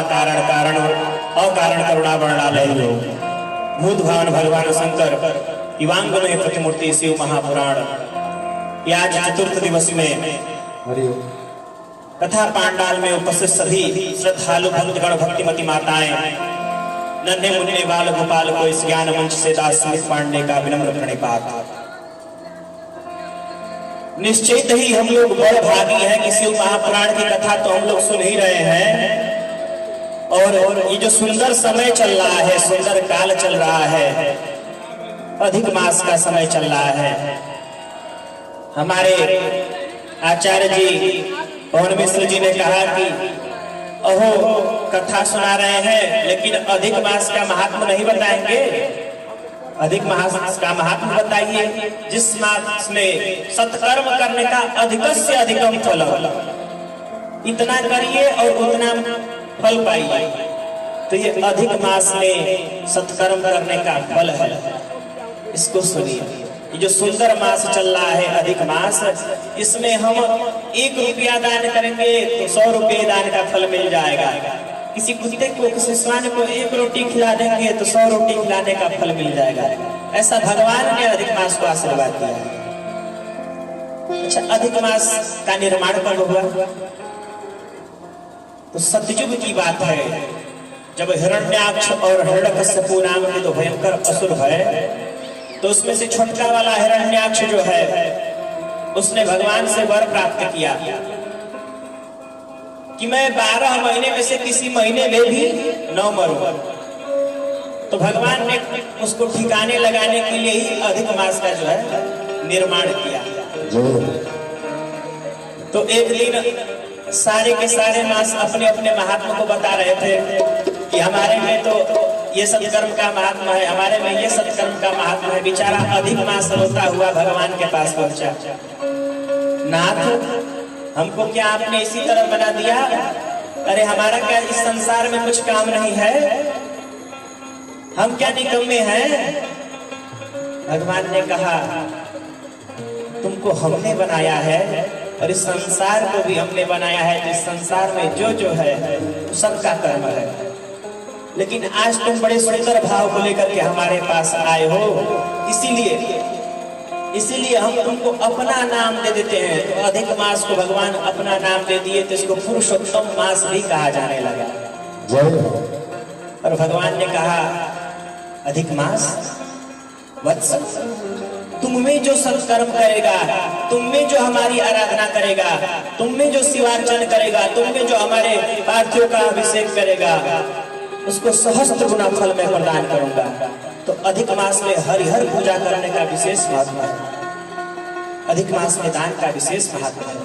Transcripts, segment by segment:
कारण कारण अकारण करुणा वर्णालय भूत भावन भगवान शंकर युवांग में प्रतिमूर्ति शिव महापुराण। आज चतुर्थ दिवस में कथा पांडाल में उपस्थित सभी श्रद्धालु भक्तगण भक्तिमती माताएं नन्हे मुन्ने बाल गोपाल को इस ज्ञान मंच से दास स्मित पांडे का विनम्र प्रणिपात। निश्चित ही हम लोग बड़े भागी हैं कि शिव महापुराण की कथा तो हम लोग सुन ही रहे हैं और ये जो सुंदर समय चल रहा है, सुंदर काल चल रहा है, अधिक मास का समय चल रहा है। हमारे आचार्य जी पवन मिश्र जी ने कहा कि अहो कथा सुना रहे हैं लेकिन अधिक मास का महात्मा नहीं बताएंगे। अधिक मास का महात्मा बताइए जिस मास में सत्कर्म करने का अधिक से अधिकम फल, इतना करिए और उतना फल पाइए। तो ये अधिक मास में सत्कर्म करने का फल है, इसको सुनिए। ये जो सुंदर मास चल रहा है अधिक मास, इसमें हम 1 रुपया दान करेंगे तो 100 रुपये दान का फल मिल जाएगा। किसी कुत्ते को, किसी श्वान को 1 रोटी खिला देंगे तो 100 रोटी खिलाने का फल मिल जाएगा। ऐसा भगवान ने अधिक मास को आशीर्वाद दिया है। अच्छा, अधिक मास का निर्माण कब हुआ? तो सतयुग की बात है, जब हिरण्याक्ष और हिरण्यकश्यप नाम के दो भयंकर असुर है, तो उसमें से छोटका वाला हिरण्याक्ष जो है उसने भगवान से वर प्राप्त किया कि मैं 12 महीने में से किसी महीने में भी न मरूं। तो भगवान ने उसको ठिकाने लगाने के लिए ही अधिक मास का जो है निर्माण किया। तो एक दिन सारे के सारे मास अपने अपने महात्मा को बता रहे थे कि हमारे में तो ये सत्कर्म का महात्मा है, हमारे में ये सत्कर्म का महात्मा है। बेचारा अधिक मास रोता हुआ भगवान के पास पहुंचा। नाथ, हमको क्या आपने इसी तरह बना दिया? अरे हमारा क्या इस संसार में कुछ काम नहीं है? हम क्या निकम्मे हैं? भगवान ने कहा तुमको हमने बनाया है और इस संसार को भी हमने बनाया है। तो इस संसार में जो है सबका कर्म है, लेकिन आज तुम बड़े सुंदर भाव को लेकर के हमारे पास आए हो, इसीलिए हम तुमको अपना नाम दे देते हैं। तो अधिक मास को भगवान अपना नाम दे दिए, तो इसको पुरुषोत्तम मास भी कहा जाने लगा। और भगवान ने कहा अधिक मास वत्स, तुम में जो सत्कर्म करेगा, तुम में जो हमारी आराधना करेगा, तुम में जो शिवार्चन करेगा, तुम में जो हमारे पार्थिव का अभिषेक करेगा, उसको सहस्त्र गुना फल में प्रदान करूंगा। तो अधिक मास में हरिहर पूजा करने का विशेष महत्व है, अधिक मास में दान का विशेष महत्व है।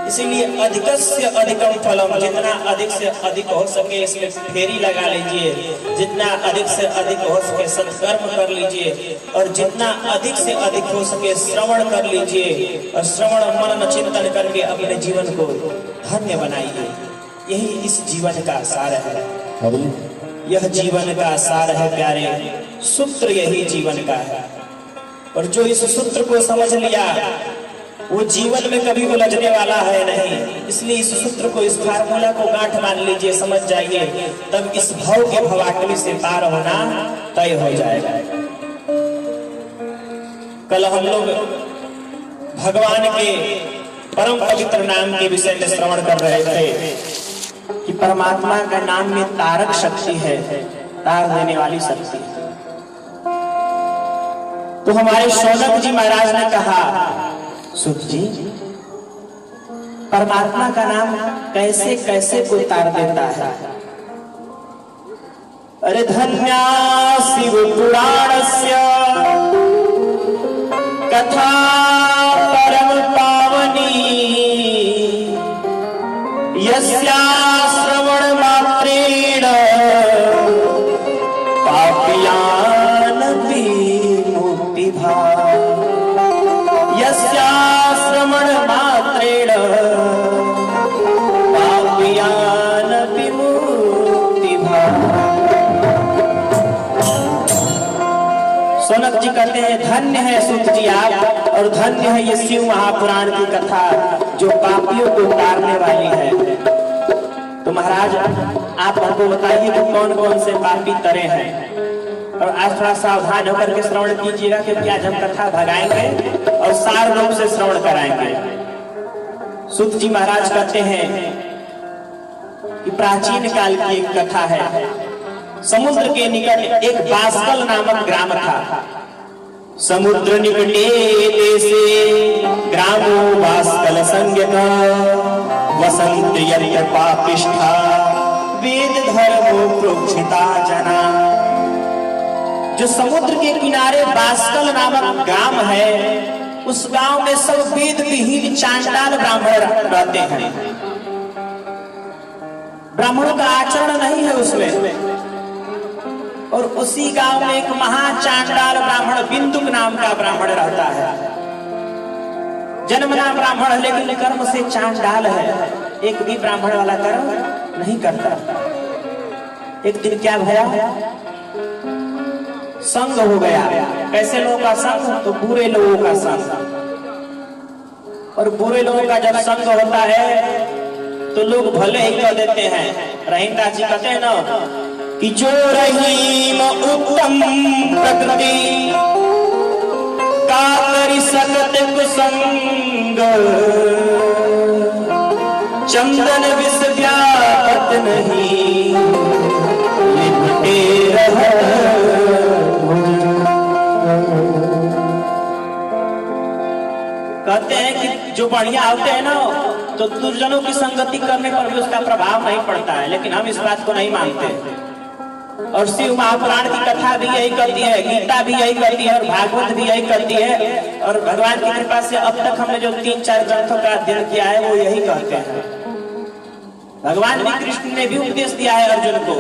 इसीलिए अधिक से अधिकम फलम, जितना अधिक से अधिक हो सके इसमें फेरी लगा लीजिए, जितना अधिक से अधिक हो सके सत्कर्म कर लीजिए, और जितना अधिक से अधिक हो सके श्रवण कर लीजिए, और श्रवण मनन चिंतन करके अपने जीवन को धन्य बनाइए। यही इस जीवन का सार है, यह जीवन का सार है प्यारे, सूत्र यही जीवन का है। और जो इस सूत्र को समझ लिया वो जीवन में कभी उलझने वाला है नहीं। इसलिए इस सूत्र को, इस फार्मूला को गांठ मान लीजिए, समझ जाइए, तब इस भव के भवाटवी से पार होना तय हो जाएगा। कल हम लोग भगवान के परम पवित्र नाम के विषय में श्रवण कर रहे थे कि परमात्मा का नाम में तारक शक्ति है, तार देने वाली शक्ति है। तो हमारे शौनक जी महाराज ने कहा, सुत जी, परमात्मा का नाम कैसे कैसे कोई तार देता है? अरे धन्या शिव पुराणस्य कथा परम पावनी, यस्या श्रवण मात्रेण पापयानपि मुक्तिभाव, यस्या श्रवण मात्रेण पापयानपि मुक्तिभाव। शौनक जी कहते हैं धन्य है सुत जी आप, और धन्य है ये शिव महापुराण की कथा जो पापियों को उतारने वाली है। तो महाराज आप हमको बताइए कि कौन कौन से पापी तरे हैं, और आज थोड़ा सावधान होकर के श्रवण कीजिएगा, क्योंकि आज हम कथा भगाएंगे और सार रूप से श्रवण कराएंगे। सूत जी महाराज कहते हैं कि प्राचीन काल की एक कथा है। समुद्र के निकट एक बास्कल नामक ग्राम था। समुद्र निकटे देशे ग्रामो बास्कल संज्ञक वसंत यत्र पापिष्ठा वेद धर्मो प्रोक्षिता जना। जो समुद्र के किनारे बास्कल नामक गांव है, उस गांव में सब वेद विहीन चांडाल ब्राह्मण रहते हैं। ब्राह्मणों का आचरण नहीं है उसमें। और उसी गांव में एक महाचांडाल ब्राह्मण बिंदुक नाम का ब्राह्मण रहता है। जन्मना ब्राह्मण है लेकिन कर्म से चांडाल है, एक भी ब्राह्मण वाला कर्म नहीं करता। एक दिन क्या भया, संग हो गया। कैसे लोगों का संग? तो बुरे लोगों का संग। और बुरे लोगों का जब संग होता है तो लोग भले ही कह देते हैं। रहीमदास जी कहते हैं ना कि जो रहीम उत्तम प्रकृति का करी सकत कुसंग चंदन विष व्यापत नहीं लिपटे रह। कहते हैं कि जो बढ़िया होते हैं ना तो दुर्जनों की संगति करने पर भी उसका प्रभाव नहीं पड़ता है, लेकिन हम इस बात को नहीं मानते। और शिव महापुराण की कथा भी यही कहती है, गीता भी यही कहती है, और भागवत भी यही कहती है। और भगवान की कृपा से अब तक हमने जो 3-4 ग्रंथों का अध्ययन किया है वो यही कहते हैं। भगवान श्री कृष्ण ने भी उपदेश दिया है अर्जुन को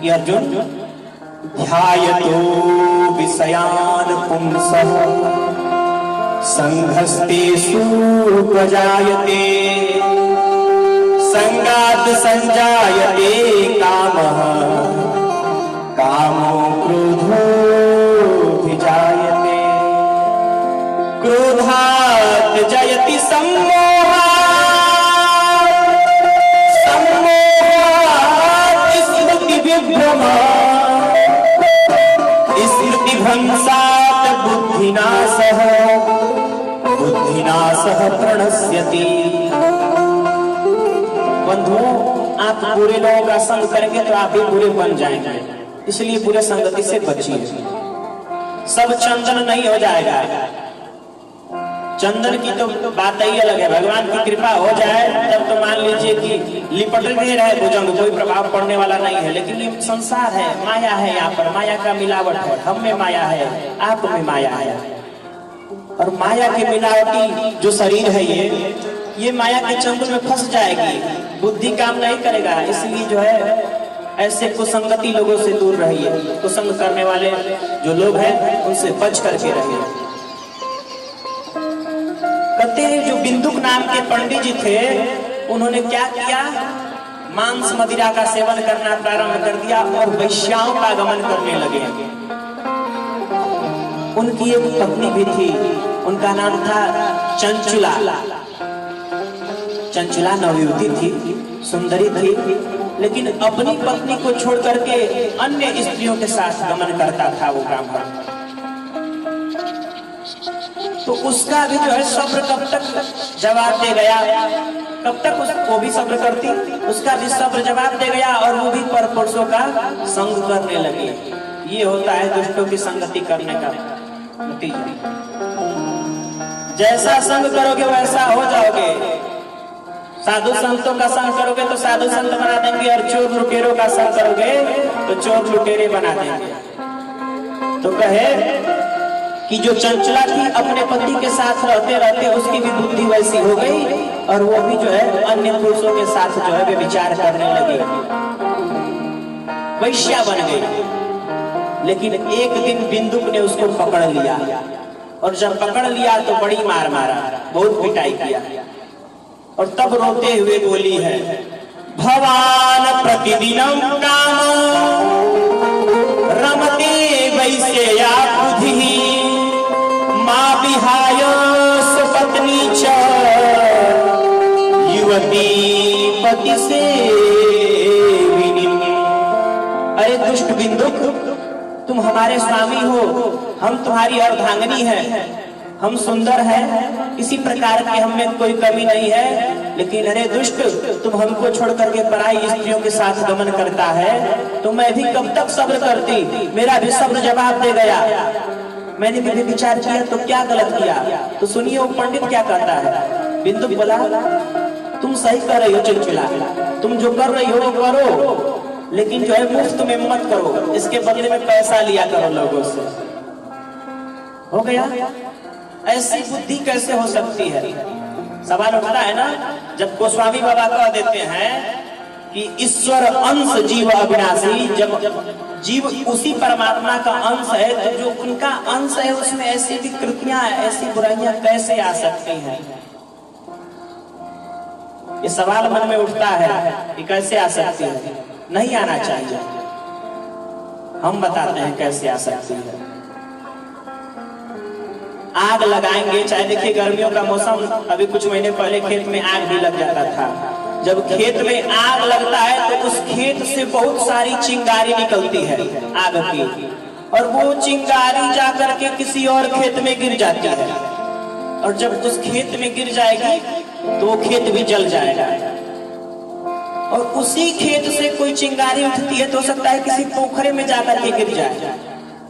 कि अर्जुन ध्यायतो विषयान पुंसः संघस्तेषु उपजायते संगात् संजायते कामः कामो क्रोधोऽभिजायते क्रोधात् जयति सम्मोहात् सम्मोहात् स्मृतिविभ्रमात् स्मृतिभ्रंशात् बुद्धिनाशः बुद्धिनाशः प्रणश्यति। बंधुओं, आप बुरे लोगों का संग करेंगे तो आप भी बुरे बन जाएंगे, इसलिए बुरे संगति से बचिए। सब चंदन नहीं हो जाएगा। चंदन की तो बात ही अलग है। भगवान की कृपा हो जाए तब तो मान लीजिए कि लिपट नहीं रहे भुजंग, कोई प्रभाव पड़ने वाला नहीं है। लेकिन ये संसार है, माया है, यहाँ पर माया का मिलावट है। हम में माया है, आप में माया है। और माया के मिलावटी जो शरीर है ये माया के चंद्र में फंस जाएगी, बुद्धि काम नहीं करेगा। इसलिए जो है ऐसे कुसंगति लोगों से दूर रहिए। कुसंग करने वाले जो लोग हैं उनसे बच करके रहिए। कहते हैं जो बिंदुक नाम के पंडित जी थे, उन्होंने क्या किया, मांस मदिरा का सेवन करना प्रारंभ कर दिया और वैश्याओं का गमन करने लगे। उनकी एक पत्नी भी थी, उनका नाम था चंचुला। चंचुला नवयुवती थी, सुंदरी थी, लेकिन अपनी पत्नी को छोड़ करके अन्य स्त्रियों के साथ गमन करता था वो ब्राह्मण। तो उसका भी जो है सब्र कब तक जवाब दे गया, कब तक वो भी सब्र करती, उसका भी सब्र जवाब दे गया और वो भी परपुरुषों का संग करने लगी। ये होता है दुष्टों की संगति करने का नतीजा। जैसा संग करोगे वैसा हो जाओगे। साधु संतों का संग करोगे तो साधु संत बना देंगे, और चोर लुटेरों का संग करोगे तो चोर लुटेरे बना देंगे। तो कहे कि जो चंचला थी अपने पति के साथ रहते रहते उसकी भी बुद्धि वैसी हो गई और वो भी जो है अन्य पुरुषों के साथ जो है वे विचार करने लगे, वैश्या बन गई। लेकिन एक दिन बिंदुक ने उसको पकड़ लिया, और जब पकड़ लिया तो बड़ी मार मारा, बहुत पिटाई किया, और तब रोते हुए बोली है, भवान प्रतिदिनम काम रमते वैश्या बुद्धि मां विहाय स्वपत्नी च युवती पति से अरे दुष्ट बिंदुक, तुम हमारे स्वामी हो, हम तुम्हारी अर्धांगिनी हैं, हम सुंदर हैं, किसी प्रकार के हम में कोई कमी नहीं है, लेकिन अरे दुष्ट, तुम हमको छोड़ करके पराई स्त्रियों के साथ गमन करता है, तो मैं भी कब तक सब्र करती, मेरा भी सब्र जवाब दे गया। मैंने भी विचार किया तो क्या गलत किया, तो सुनिए वो पंडित क्या कहता है। बिंदु बोला, तुम सही कर रही हो चंचला, तुम जो कर रही हो वो करो, लेकिन जो है मुफ्त में मत करो, इसके बदले में पैसा लिया करो लोगों से। हो गया? ऐसी बुद्धि कैसे हो सकती है? सवाल उठता है ना, जब गोस्वामी बाबा कह देते हैं कि ईश्वर अंश जीव अविनाशी, जब जीव उसी परमात्मा का अंश है, तो जो उनका अंश है उसमें ऐसी विकृतियां, ऐसी बुराइयां कैसे आ सकती हैं? ये सवाल मन में उठता है कि कैसे आ सकती है। नहीं आना चाहिए, हम बताते हैं कैसे आ सकती है। आग लगाएंगे, चाहे देखिए गर्मियों का मौसम, अभी कुछ महीने पहले खेत में आग भी लग जाता था। जब खेत में आग लगता है तो उस खेत से बहुत सारी चिंगारी निकलती है आग की, और वो चिंगारी जाकर के किसी और खेत में गिर जाती है, और जब उस खेत में गिर जाएगी तो वो खेत भी जल जाएगा। और उसी खेत से कोई चिंगारी उठती है तो हो सकता है किसी पोखरे में जाकर के गिर जाए,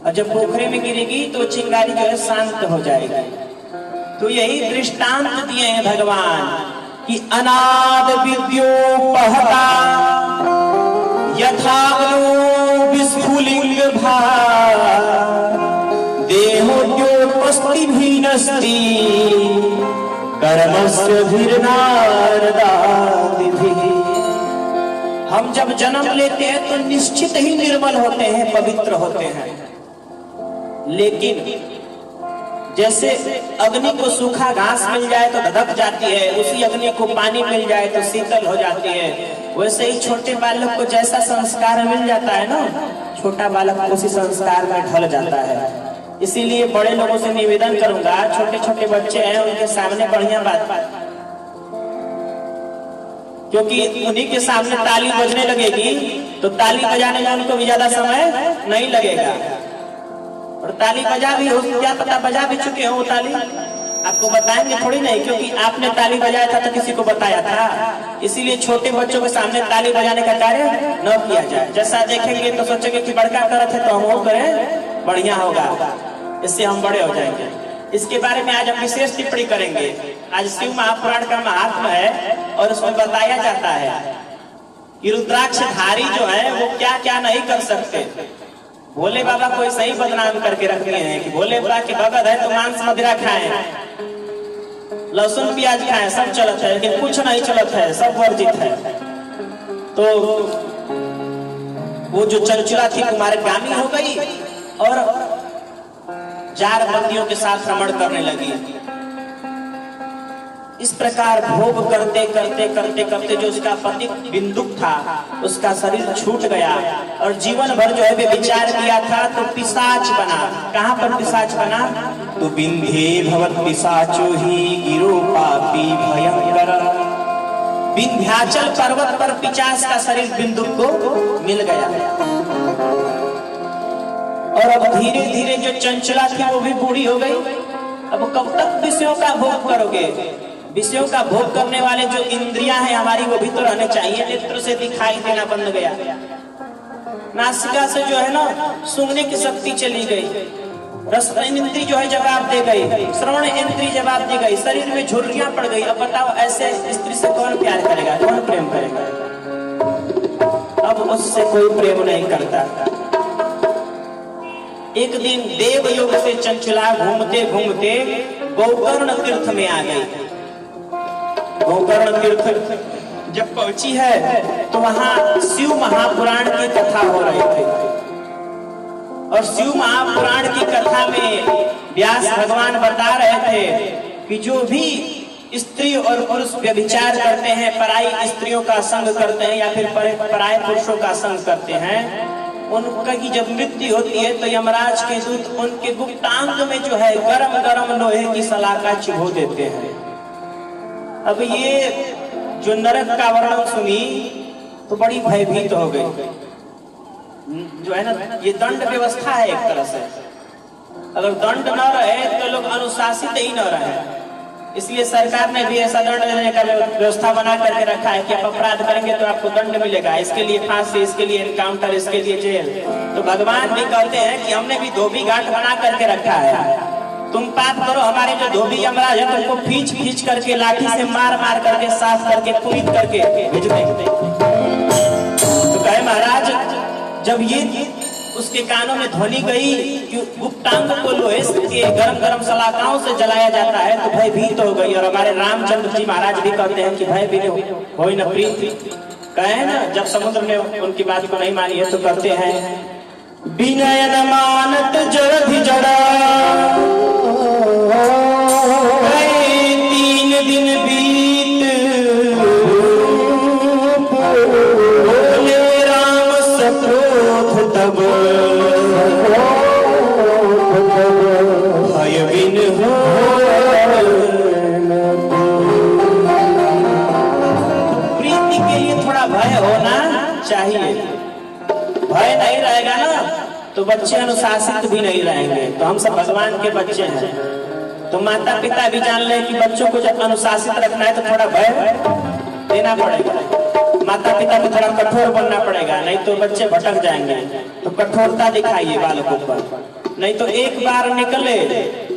और जब पोखरे में गिरेगी तो चिंगारी जो है शांत हो जाएगी। तो यही दृष्टांत दिए हैं भगवान कि अनाद विद्योपहता यथाग्नो विस्फुलिंग भा देहोद्योपस्ति भीनस्ति कर्मस्य धीरनारदादिभिः। हम जब जन्म लेते हैं तो निश्चित ही निर्मल होते हैं, पवित्र होते हैं, लेकिन जैसे अग्नि को सूखा घास मिल जाए तो धधक जाती है, उसी अग्नि को पानी मिल जाए तो शीतल हो जाती है, वैसे ही छोटे बालक को जैसा संस्कार मिल जाता है ना, छोटा बालक उसी संस्कार में ढल जाता है। इसीलिए बड़े लोगों से निवेदन करूंगा, छोटे छोटे बच्चे हैं उनके सामने बढ़िया बात, क्योंकि उन्हीं के सामने ताली बजने लगेगी तो ताली बजाने में उनको भी ज्यादा समय नहीं लगेगा, और ताली बजा भी हो, क्या पता बजा भी चुके हो ताली, आपको बताएंगे थोड़ी नहीं, क्योंकि आपने ताली बजाया था तो किसी को बताया था। इसीलिए छोटे बच्चों के सामने ताली बजाने का कार्य न किया जाए। जैसा देखेंगे तो सोचेंगे कि बड़का करत है तो हम वो करें, बढ़िया होगा, इससे हम बड़े हो जाएंगे। इसके बारे में आज हम विशेष टिप्पणी करेंगे। आज शिव महापुराण का महात्मा है और उसमें बताया जाता है कि रुद्राक्षधारी जो है वो क्या क्या नहीं कर सकते। भोले बाबा को ऐसा ही बदनाम करके रख दिए हैं कि भोले बाबा के भगत है तो मांस मदिरा खाएं, लहसुन प्याज खाएं, सब चलत है, लेकिन कुछ नहीं चलत है, सब वर्जित है। तो वो जो चंचला थी कुमारगामी हो गई और जार बंदियों के साथ भ्रमण करने लगी। इस प्रकार भोग करते करते करते करते जो उसका पति बिंदुक था उसका शरीर छूट गया, और जीवन भर जो है वे विचार किया था तो पिशाच बना। कहाँ पर पिशाच बना? तो बिंधे भवत पिशाचो ही गिरो पापी भयंकर। विंध्याचल पर्वत पर पिशाच का शरीर बिंदुक को मिल गया। और अब धीरे धीरे जो चंचला थी वो भी बूढ़ी हो गई। अब कब तक विषयों का भोग करोगे? विषयों का भोग करने वाले जो इंद्रियां हैं हमारी वो भी तो रहने चाहिए। नेत्र से दिखाई देना बंद गया, नासिका से जो है ना सुनने की शक्ति चली गई, रस इंद्री जो है जवाब दे गई, श्रवण इंद्री जवाब दे गई, शरीर में झुर्रियां पड़ गई। अब बताओ ऐसे स्त्री से कौन प्यार करेगा, कौन प्रेम करेगा? अब उससे कोई प्रेम नहीं करता। एक दिन देवयोग से चंचला घूमते घूमते गोकर्ण तीर्थ में आ गई। गोकर्ण तीर्थ जब पहुंची है तो वहां शिव महापुराण की कथा हो रही थी, और शिव महापुराण की कथा में व्यास भगवान बता रहे थे कि जो भी स्त्री और पुरुष व्यभिचार करते हैं, पराई स्त्रियों का संग करते हैं या फिर पराये पुरुषों का संग करते हैं, उनका की जब मृत्यु होती है तो यमराज के दूत उनके गुप्तांग में जो है गरम गरम लोहे की सलाखा चुभो देते हैं। अब ये जो नरक का वर्णन सुनी तो बड़ी भयभीत हो गई। जो है ना, ये दंड व्यवस्था है एक तरह से। अगर दंड न रहे तो लोग अनुशासित ही न रहे, इसलिए सरकार ने भी ऐसा दंड देने का व्यवस्था बना करके रखा है कि आप अपराध करेंगे तो आपको दंड मिलेगा, इसके लिए फांसी, इसके लिए एनकाउंटर, इसके लिए जेल। तो भगवान भी कहते हैं कि हमने भी धोबी घाट बना करके रखा है, तुम पाप करो, हमारे जो धोबी यमराज है तुमको खींच खींच करके लाठी से मार मार करके साफ करके पुनीत करके भेज देंगे। तो कहे महाराज, जब ये उसके कानों में ध्वनि गई कि गुप्तांग को लोहे के गरम गरम सलाखाओं से जलाया जाता है तो भयभीत हो गई। और हमारे रामचंद्र जी महाराज भी कहते हैं कि भय भी हो न प्रीति। कहे ना, जब समुद्र ने उनकी बात को नहीं मानी है तो कहते हैं विनय न मानत जड़धि जड़ा, 3 दिन बीत बोले राम सक्रोध तब भय बिन हो। प्रीति के लिए थोड़ा भय होना चाहिए, भय नहीं रहेगा ना तो बच्चे अनुशासित भी नहीं रहेंगे। तो हम सब भगवान के बच्चे हैं, तो माता पिता भी जान ले कि बच्चों को जब अनुशासित रखना है तो थोड़ा भय देना पड़ेगा, माता पिता को थोड़ा कठोर बनना पड़ेगा, नहीं तो बच्चे भटक जाएंगे। तो कठोरता दिखाइए बालकों पर, नहीं तो एक बार निकले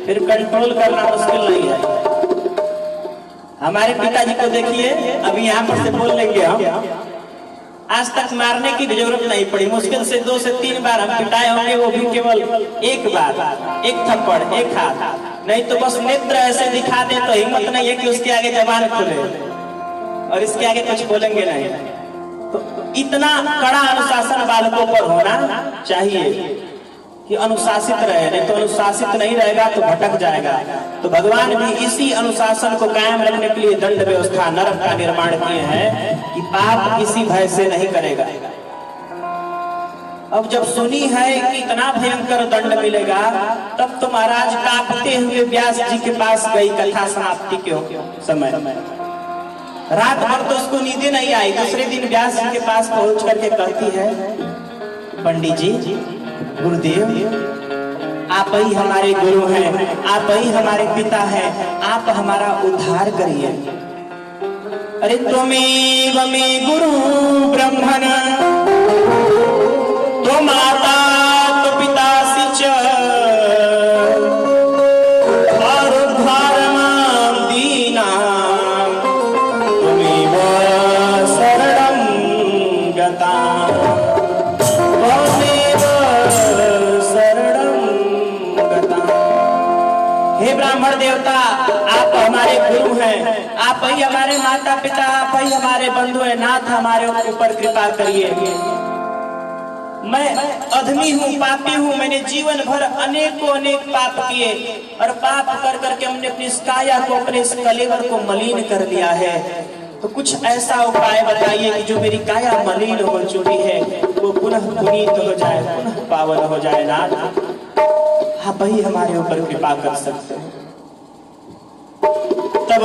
फिर कंट्रोल करना मुश्किल नहीं है। हमारे पिताजी को देखिए, अभी यहाँ पर से बोल लेंगे हम, आज तक मारने की जरूरत नहीं पड़ी, मुश्किल से 2 से 3 बार हम पिटाए होंगे, वो भी केवल एक बार, एक थप्पड़, एक हाथ, नहीं तो बस नेत्र ऐसे दिखा दे तो हिम्मत नहीं है कि उसके आगे जबान खुले और इसके आगे कुछ बोलेंगे नहीं। तो इतना कड़ा अनुशासन बालकों पर होना चाहिए कि अनुशासित रहे, नहीं तो अनुशासित नहीं रहेगा तो भटक जाएगा। तो भगवान भी इसी अनुशासन को कायम रखने के लिए दंड व्यवस्था नरक का निर्माण किए हैं कि पाप किसी भय से नहीं करेगा। अब जब सुनी है कि इतना भयंकर दंड मिलेगा, तब तो महाराज कांपते हुए व्यास जी के पास गई कथा समाप्ति के समय। रात भर तो उसको नींद नहीं आई, दूसरे दिन व्यास जी के पास पहुंच करके कहती है, पंडित जी, गुरुदेव, आप ही हमारे गुरु हैं, आप ही हमारे पिता हैं, आप हमारा उद्धार करिए। अरे त्वमेव मे गुरु ब्रह्मण, तो माता तो पितासि च, उद्धारमां दीनां त्वमेव शरणं गतां, त्वमेव शरणं गतां। हे ब्राह्मण देवता, आप हमारे गुरु हैं, आप ही हमारे माता पिता, आप ही हमारे बंधु हैं, नाथ हमारे ऊपर कृपा करिए। मैं अधमी हूँ, पापी हूँ, मैंने जीवन भर अनेक पाप किए और पाप कर करके हमने अपनी काया को, अपने इस कलेवर को मलिन कर दिया है। तो कुछ ऐसा उपाय बताइए कि जो मेरी काया मलिन हो चुकी है वो पुनः पुनीत हो जाए, पुनः पावन हो जाए। नाथ, आप ही हमारे ऊपर कृपा कर सकते हैं। तब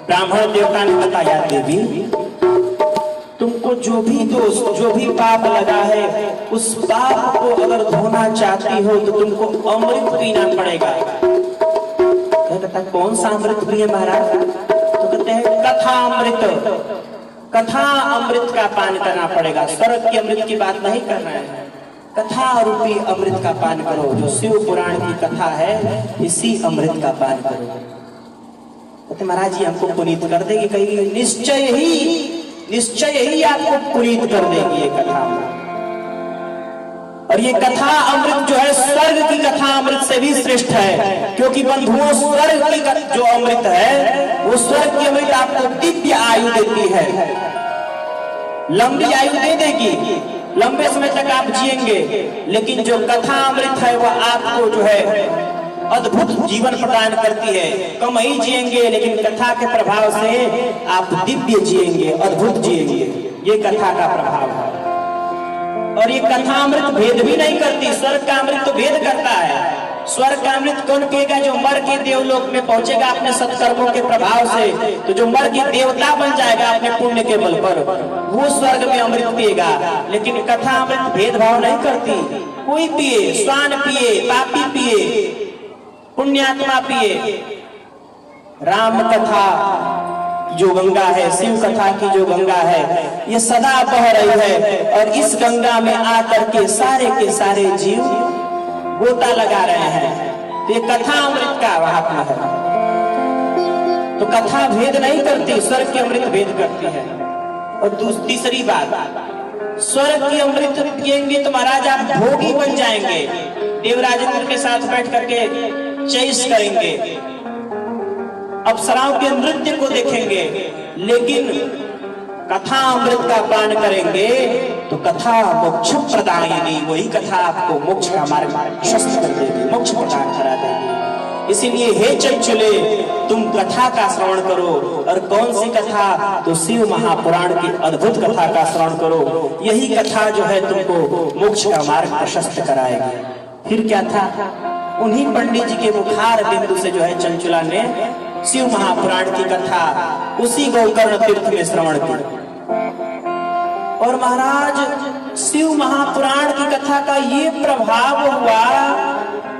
ब्राह्मण देवता ने बताया, देवी, तुमको जो भी दोष, जो भी पाप लगा है, उस पाप को अगर धोना चाहती हो तो तुमको अमृत पीना पड़ेगा। कहता कौन सा अमृत पिए महाराज? तो कहते हैं कथा अमृत, कथा अमृत का पान करना पड़ेगा। स्वर्ग के अमृत की बात नहीं कर रहे हैं, कथा रूपी अमृत का पान करो। जो शिव पुराण की कथा है, इसी अमृत का पान करो। कहते महाराज जी हमको पुनीत कर देगी, कहीं निश्चय ही आपको पुनीत कर देगी ये कथा। और ये कथा अमृत जो है स्वर्ग की कथा अमृत से भी श्रेष्ठ है, क्योंकि बंधुओं स्वर्ग की जो अमृत है वो स्वर्ग की अमृत आपको दिव्य आयु देती है, लंबी आयु दे देगी, लंबे समय तक आप जिएंगे। लेकिन जो कथा अमृत है वह आपको जो है अद्भुत जीवन प्रदान करती है। कम ही जिएंगे लेकिन कथा के प्रभाव से आप दिव्य जिएंगे, अद्भुत जिएंगे। ये कथा का प्रभाव है। और ये कथा अमृत भेद भी नहीं करती, स्वर्ग का अमृत तो भेद करता है। स्वर्ग का अमृत कौन पिएगा? जो मर के देवलोक में पहुंचेगा अपने सत्कर्मों के प्रभाव से। तो जो मर के देवता बन जाएगा अपने पुण्य के बल पर, वो स्वर्ग में अमृत पिएगा। लेकिन कथा अमृत भेदभाव नहीं करती, कोई पिए, स्वान पिए, पापी पिए, पुण्यात्मा पिए। राम कथा जो गंगा है, शिव कथा की जो गंगा है, ये सदा बह रही है और इस गंगा में आकर के सारे जीव गोता लगा रहे हैं। तो ये कथा अमृत का महात्मा है। तो कथा भेद नहीं करती, स्वर्ग की अमृत भेद करती है। और तीसरी बात, स्वर्ग की अमृत पिएंगे तो महाराज आप भोगी बन जाएंगे, देवराजेंद्र के साथ बैठ करके चैस करेंगे, अप्सराओं के नृत्य को देखेंगे। लेकिन कथा अमृत का पान करेंगे तो कथा मोक्ष प्रदायिनी, वही कथा आपको मोक्ष का मार्ग प्रशस्त कर देगी, मोक्ष प्रदान करा देगी। इसीलिए हे चंचुले, तुम कथा का श्रवण करो। और कौन सी कथा? तो शिव महापुराण की अद्भुत कथा का श्रवण करो। यही कथा जो है तुमको मोक्ष का मार्ग प्रशस्त कराएगी। फिर क्या था? उन्हीं पंडित जी के मुखार बिंदु से जो है चंचुला ने शिव महापुराण की कथा उसी गोकर्ण तीर्थ में श्रवण की। और महाराज शिव महापुराण की कथा का ये प्रभाव हुआ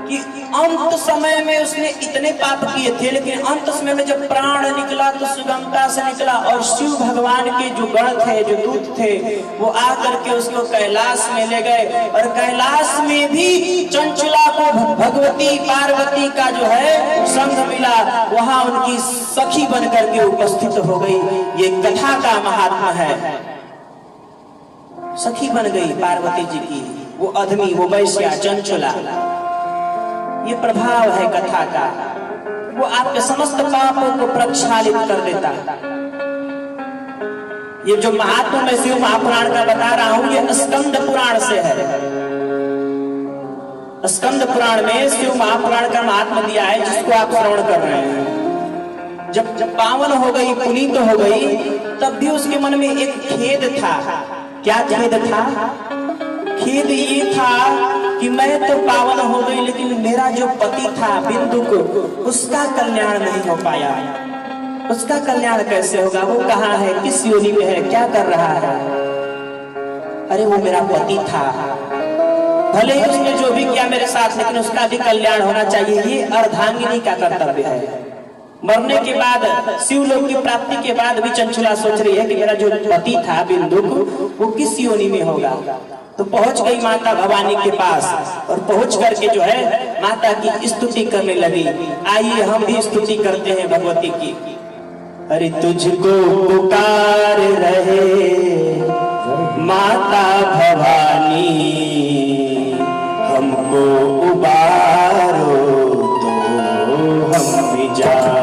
कि अंत समय में उसने इतने पाप किए थे, लेकिन अंत समय में जब प्राण निकला तो सुगमता से निकला। और शिव भगवान के जो गण थे, जो दूत थे, वो आकर के उसको कैलाश में ले गए। और कैलाश में भी चंचुला को भगवती पार्वती का जो है संग मिला, वहां उनकी सखी बन करके उपस्थित हो गई। ये कथा का महात्मा है। सखी बन गई पार्वती जी की, वो अधमी, वो वैश्या चंचुला। ये प्रभाव है कथा का, वो आपके समस्त पापों को प्रक्षालित कर देता। ये जो महात्मा मैं शिव महापुराण का बता रहा हूं, ये स्कंद पुराण से है। स्कंद पुराण में शिव महापुराण का महात्मा दिया है, जिसको आप श्रवण कर रहे हैं। जब पावन हो गई, पुनीत हो गई, तब भी उसके मन में एक खेद था। क्या खेद था? खेद ये था कि मैं तो पावन हो गई, लेकिन मेरा जो पति था बिंदुक, उसका कल्याण नहीं हो पाया। उसका कल्याण कैसे होगा? वो कहाँ है, किस योनि में है, क्या कर रहा है? अरे वो मेरा पति था, भले ही उसने जो भी किया मेरे साथ, लेकिन उसका भी कल्याण होना चाहिए। ये अर्धांगिनी का कर्तव्य है। मरने के बाद, शिवलोक की प्राप्ति के बाद भी चंचुला सोच रही है कि मेरा जो पति था बिंदुक, वो किस योनि में होगा। तो पहुंच गई माता भवानी के पास, और पहुंच करके जो है माता की स्तुति करने लगी। आइए हम भी स्तुति करते हैं भगवती की। अरे तुझको पुकार रहे माता भवानी, हमको उबारो तो हम भी जाए।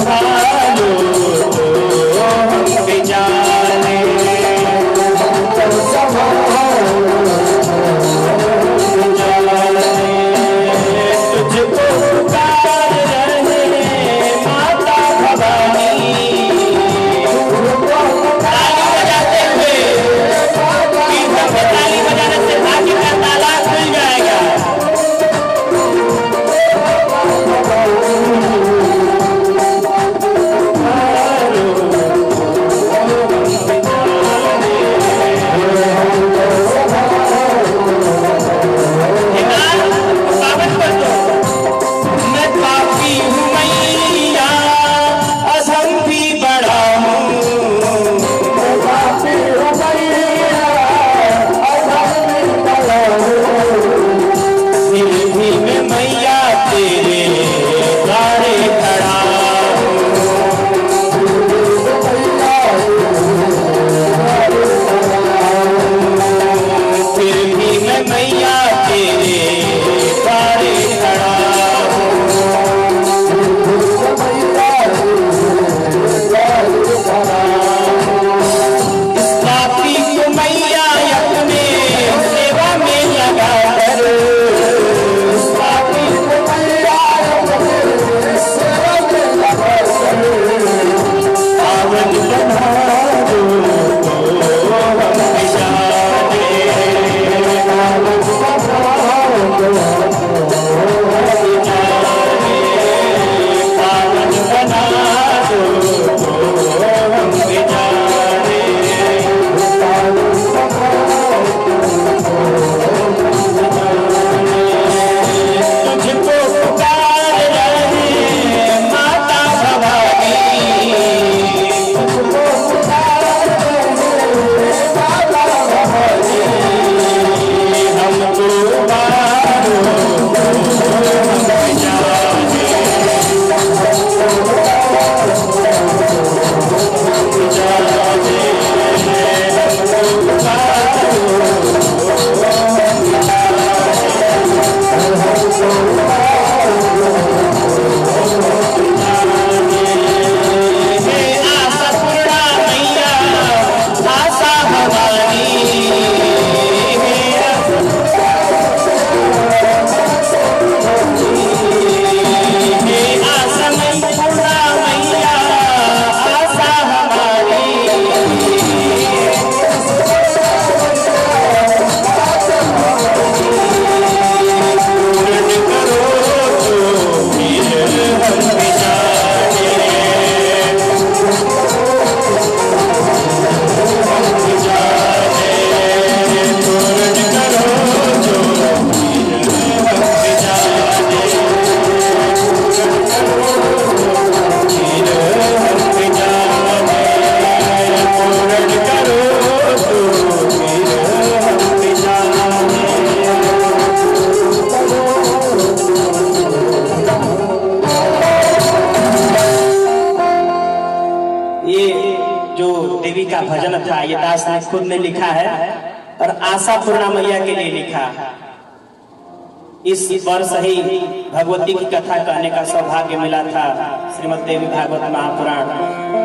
संभालो तो हम बेचारे, तुझको पुकार रहे माता भवानी। ताली बजाते हुए, कीर्तन में ताली बजाने से भाग्य का ताला खुल जाएगा। भजन था, ये दास ने खुद ने लिखा है और आशा पूर्णा मैया के लिए लिखा। इस वर्ष ही भगवती की कथा कहने का सौभाग्य मिला था श्रीमद् देवी भागवत महापुराण,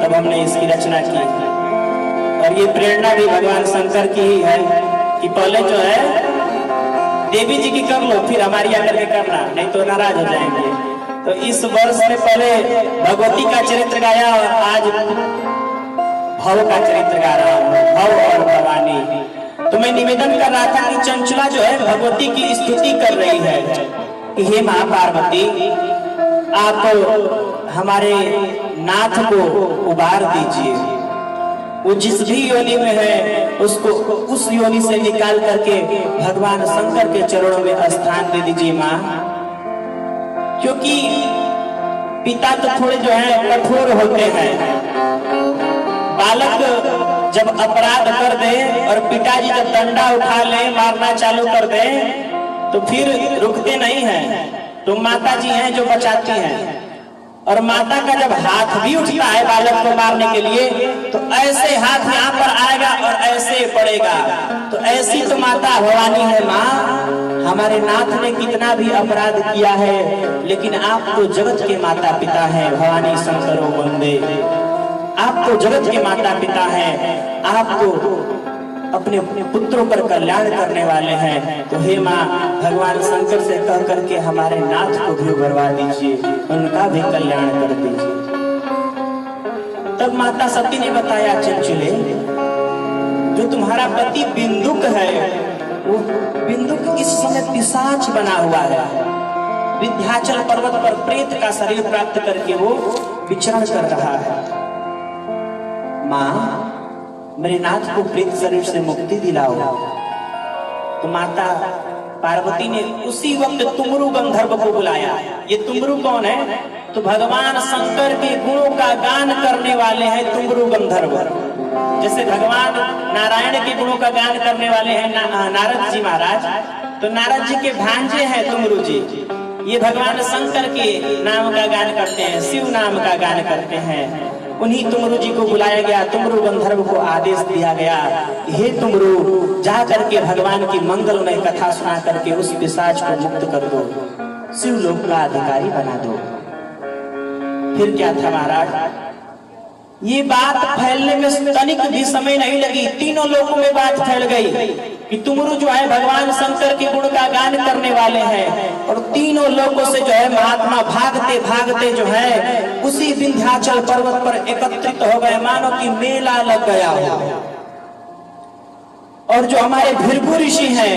तब हमने इसकी रचना की। और ये प्रेरणा भी भगवान शंकर की ही है कि पहले जो है देवी जी की कर लो, फिर हमारी आकर के करना, नहीं तो नाराज हो जाएंगे। तो इस वर्ष में पहले भगवती का चरित्र गाया और आज भव का चरित्र गा रहा हूँ, भव और भवानी। तो मैं निवेदन कर रहा था कि चंचला जो है भगवती की स्तुति कर रही है कि हे माँ पार्वती, आप हमारे नाथ को उबार दीजिए, वो जिस भी योनि में है उसको उस योनि से निकाल करके भगवान शंकर के चरणों में स्थान दे दीजिए माँ। क्योंकि पिता तो थोड़े जो है कठोर होते हैं, बालक जब अपराध कर दे और पिताजी जब डंडा उठा ले, मारना चालू कर दे, तो फिर रुकते नहीं हैं। तो माता जी हैं जो बचाती हैं। और माता का जब हाथ भी उठता है बालक को मारने के लिए तो ऐसे हाथ यहाँ पर आएगा और ऐसे पड़ेगा। तो ऐसी तो माता भवानी है माँ। हमारे नाथ ने कितना भी अपराध किया है, लेकिन आप तो जगत के माता पिता हैं भवानी शंकरो वंदे। आप तो जगत के माता पिता हैं, आप तो अपने पुत्रों पर कल्याण करने वाले हैं। तो हे माँ, भगवान शंकर से कह करके हमारे नाथ को भी उभरवा दीजिए, उनका भी कल्याण कर दीजिए। तब माता सती ने बताया, चंचले, जो तुम्हारा पति बिंदुक है, वो बिंदुक इस समय पिशाच बना हुआ है। विंध्याचल पर्वत पर प्रेत का शरीर प्राप्त करके वो विचरण कर रहा है। माँ, मेरे नाथ को प्रेत शरीर से मुक्ति दिलाओ। तो माता पार्वती ने उसी वक्त तुमरु गंधर्व को बुलाया। ये तुमरु कौन है? तो भगवान शंकर के गुणों का गान करने वाले हैं तुमरु गंधर्व। जैसे भगवान नारायण के गुणों का गान करने वाले हैं नारद जी महाराज, तो नारद जी के भांजे हैं तुमरु जी। ये भगवान शंकर के नाम का गान करते हैं, शिव नाम का गान करते हैं। उन्हीं तुमरु जी को बुलाया गया। तुमरु गंधर्व को आदेश दिया गया, हे तुमरु, जा करके भगवान की मंगलमय कथा सुना करके उस पिशाच को मुक्त कर दो, शिवलोक का अधिकारी बना दो। फिर क्या था महाराज, ये बात फैलने में तनिक भी समय नहीं लगी। तीनों लोगों में बात फैल गई कि तुमरु जो है भगवान शंकर के गुण का गान करने वाले हैं। और तीनों लोगों से जो है महात्मा भागते भागते जो है उसी विंध्याचल पर्वत पर एकत्रित हो गए, मानो कि मेला लग गया हो। और जो हमारे भृगु ऋषि हैं,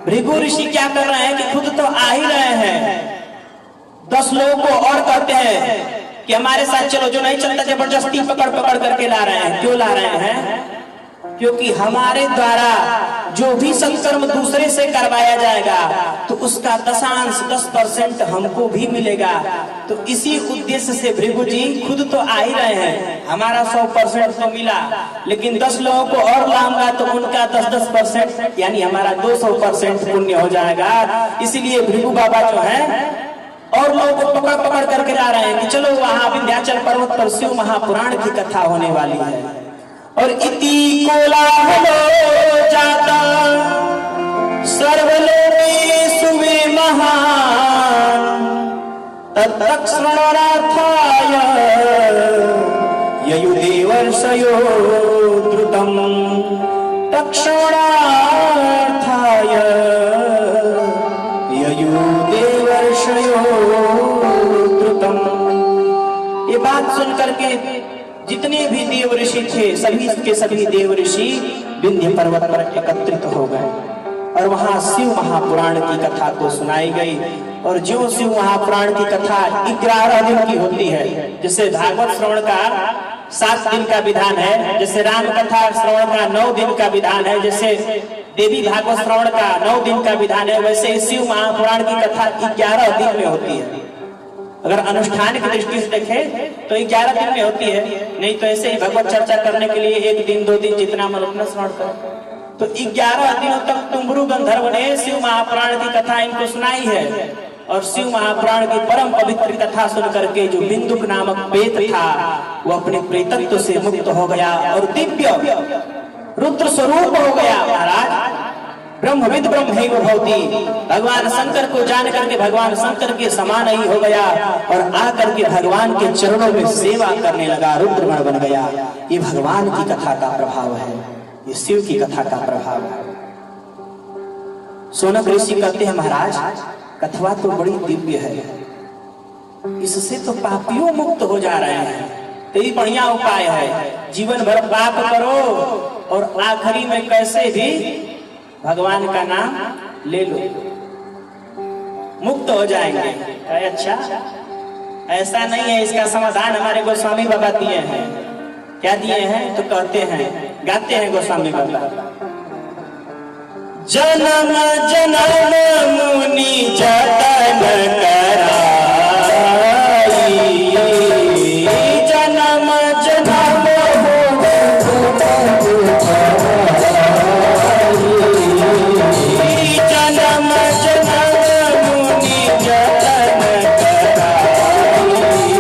भृगु ऋषि क्या कर रहे हैं कि खुद तो आ ही रहे हैं, 10 लोगों को और कहते हैं कि हमारे साथ चलो। जो नहीं चलता जबरदस्ती पकड़ पकड़ करके ला रहे हैं। क्यों ला रहे हैं? क्योंकि हमारे द्वारा जो भी सत्कर्म दूसरे से करवाया जाएगा तो उसका 10% हमको भी मिलेगा। तो इसी उद्देश्य से भृगु जी खुद तो आ ही रहे हैं, हमारा 100% तो मिला, लेकिन 10 लोगों को और लाऊंगा तो उनका 10% यानी हमारा 200% पुण्य हो जाएगा। इसीलिए भृगु बाबा जो है और लोगों को पकड़ पकड़ करके ला रहे हैं कि चलो वहां विंध्याचल पर्वत पर शिव महापुराण की कथा होने वाली है। और इति कोलाहलो जाता सर्वलोकेषु महान् तत्क्षणार्थाय ययुदेवर्षयो द्रुतम् तत्क्षणार्थाय ययुदेवर्षयो द्रुतम्। ये बात सुन करके जितने भी देव ऋषि थे सभी के सभी देव ऋषि विंध्य पर्वत पर एकत्रित हो गए और वहां शिव महापुराण की कथा को सुनाई गई। और जो शिव महापुराण की कथा 11 दिन की होती है, जैसे भागवत श्रवण का 7 दिन का विधान है, जैसे राम कथा श्रवण का 9 दिन का विधान है, जैसे देवी भागवत श्रवण का 9 दिन का विधान है, वैसे शिव महापुराण की कथा 11 दिन में होती है। अगर अनुष्ठान की दृष्टि से देखें तो 11 दिन में होती है, नहीं तो ऐसे ही भगवत चर्चा करने के लिए 1 दिन 2 दिन जितना मन उतना श्रवण करें। तो 11 दिनों तक तुमरु गंधर्व ने शिव महापुराण की कथा इनको सुनाई है। और शिव महापुराण की परम पवित्र कथा सुन करके जो बिंदुक नामक प्रेत था वो अपने प्रेतत्व से मुक्त हो गया और दिव्य रुद्र स्वरूप हो गया। महाराज ब्रह्मविद ब्रह्मैव भवति, भगवान शंकर को जान करके भगवान शंकर के समान ही हो गया और आकर के भगवान के चरणों में सेवा करने लगा, रुद्रगण बन गया। ये भगवान की कथा का प्रभाव है, ये शिव की कथा का प्रभाव है। सोनक ऋषि कहते हैं, महाराज कथवा तो बड़ी दिव्य है, इससे तो पापियों मुक्त हो जा रहे हैं। तो ये बढ़िया उपाय है, जीवन भर पाप करो और आखिरी में कैसे भी भगवान का नाम ले लो, मुक्त हो जाएंगे। अच्छा, ऐसा नहीं है, इसका समाधान हमारे गोस्वामी बाबा दिए हैं। क्या दिए हैं? तो कहते हैं, गाते हैं गोस्वामी बाबा, जन्म जन्म मुनि जतन कराई, जन्म जन्म जन्म जन्म मुनि जतन कराई,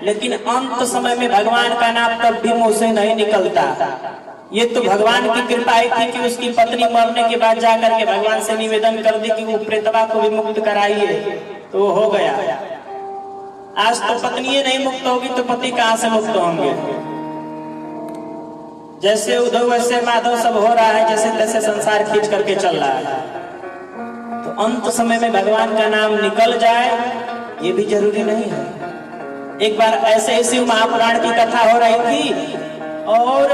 लेकिन अंत समय में भगवान का नाम तब भी मुंह से नहीं निकलता। ये तो भगवान की कृपा थी कि उसकी पत्नी मरने के बाद जाकर के भगवान से निवेदन कर दी कि वो प्रेतवा को भी मुक्त कराइए, तो हो गया। आज तो पत्नी नहीं मुक्त होगी तो पति कहां से मुक्त होंगे। जैसे उद्धव वैसे माधव सब हो रहा है, जैसे तैसे संसार खींच करके चल रहा है। तो अंत समय में भगवान का नाम निकल जाए ये भी जरूरी नहीं है। एक बार ऐसे ही शिव महापुराण की कथा हो रही थी और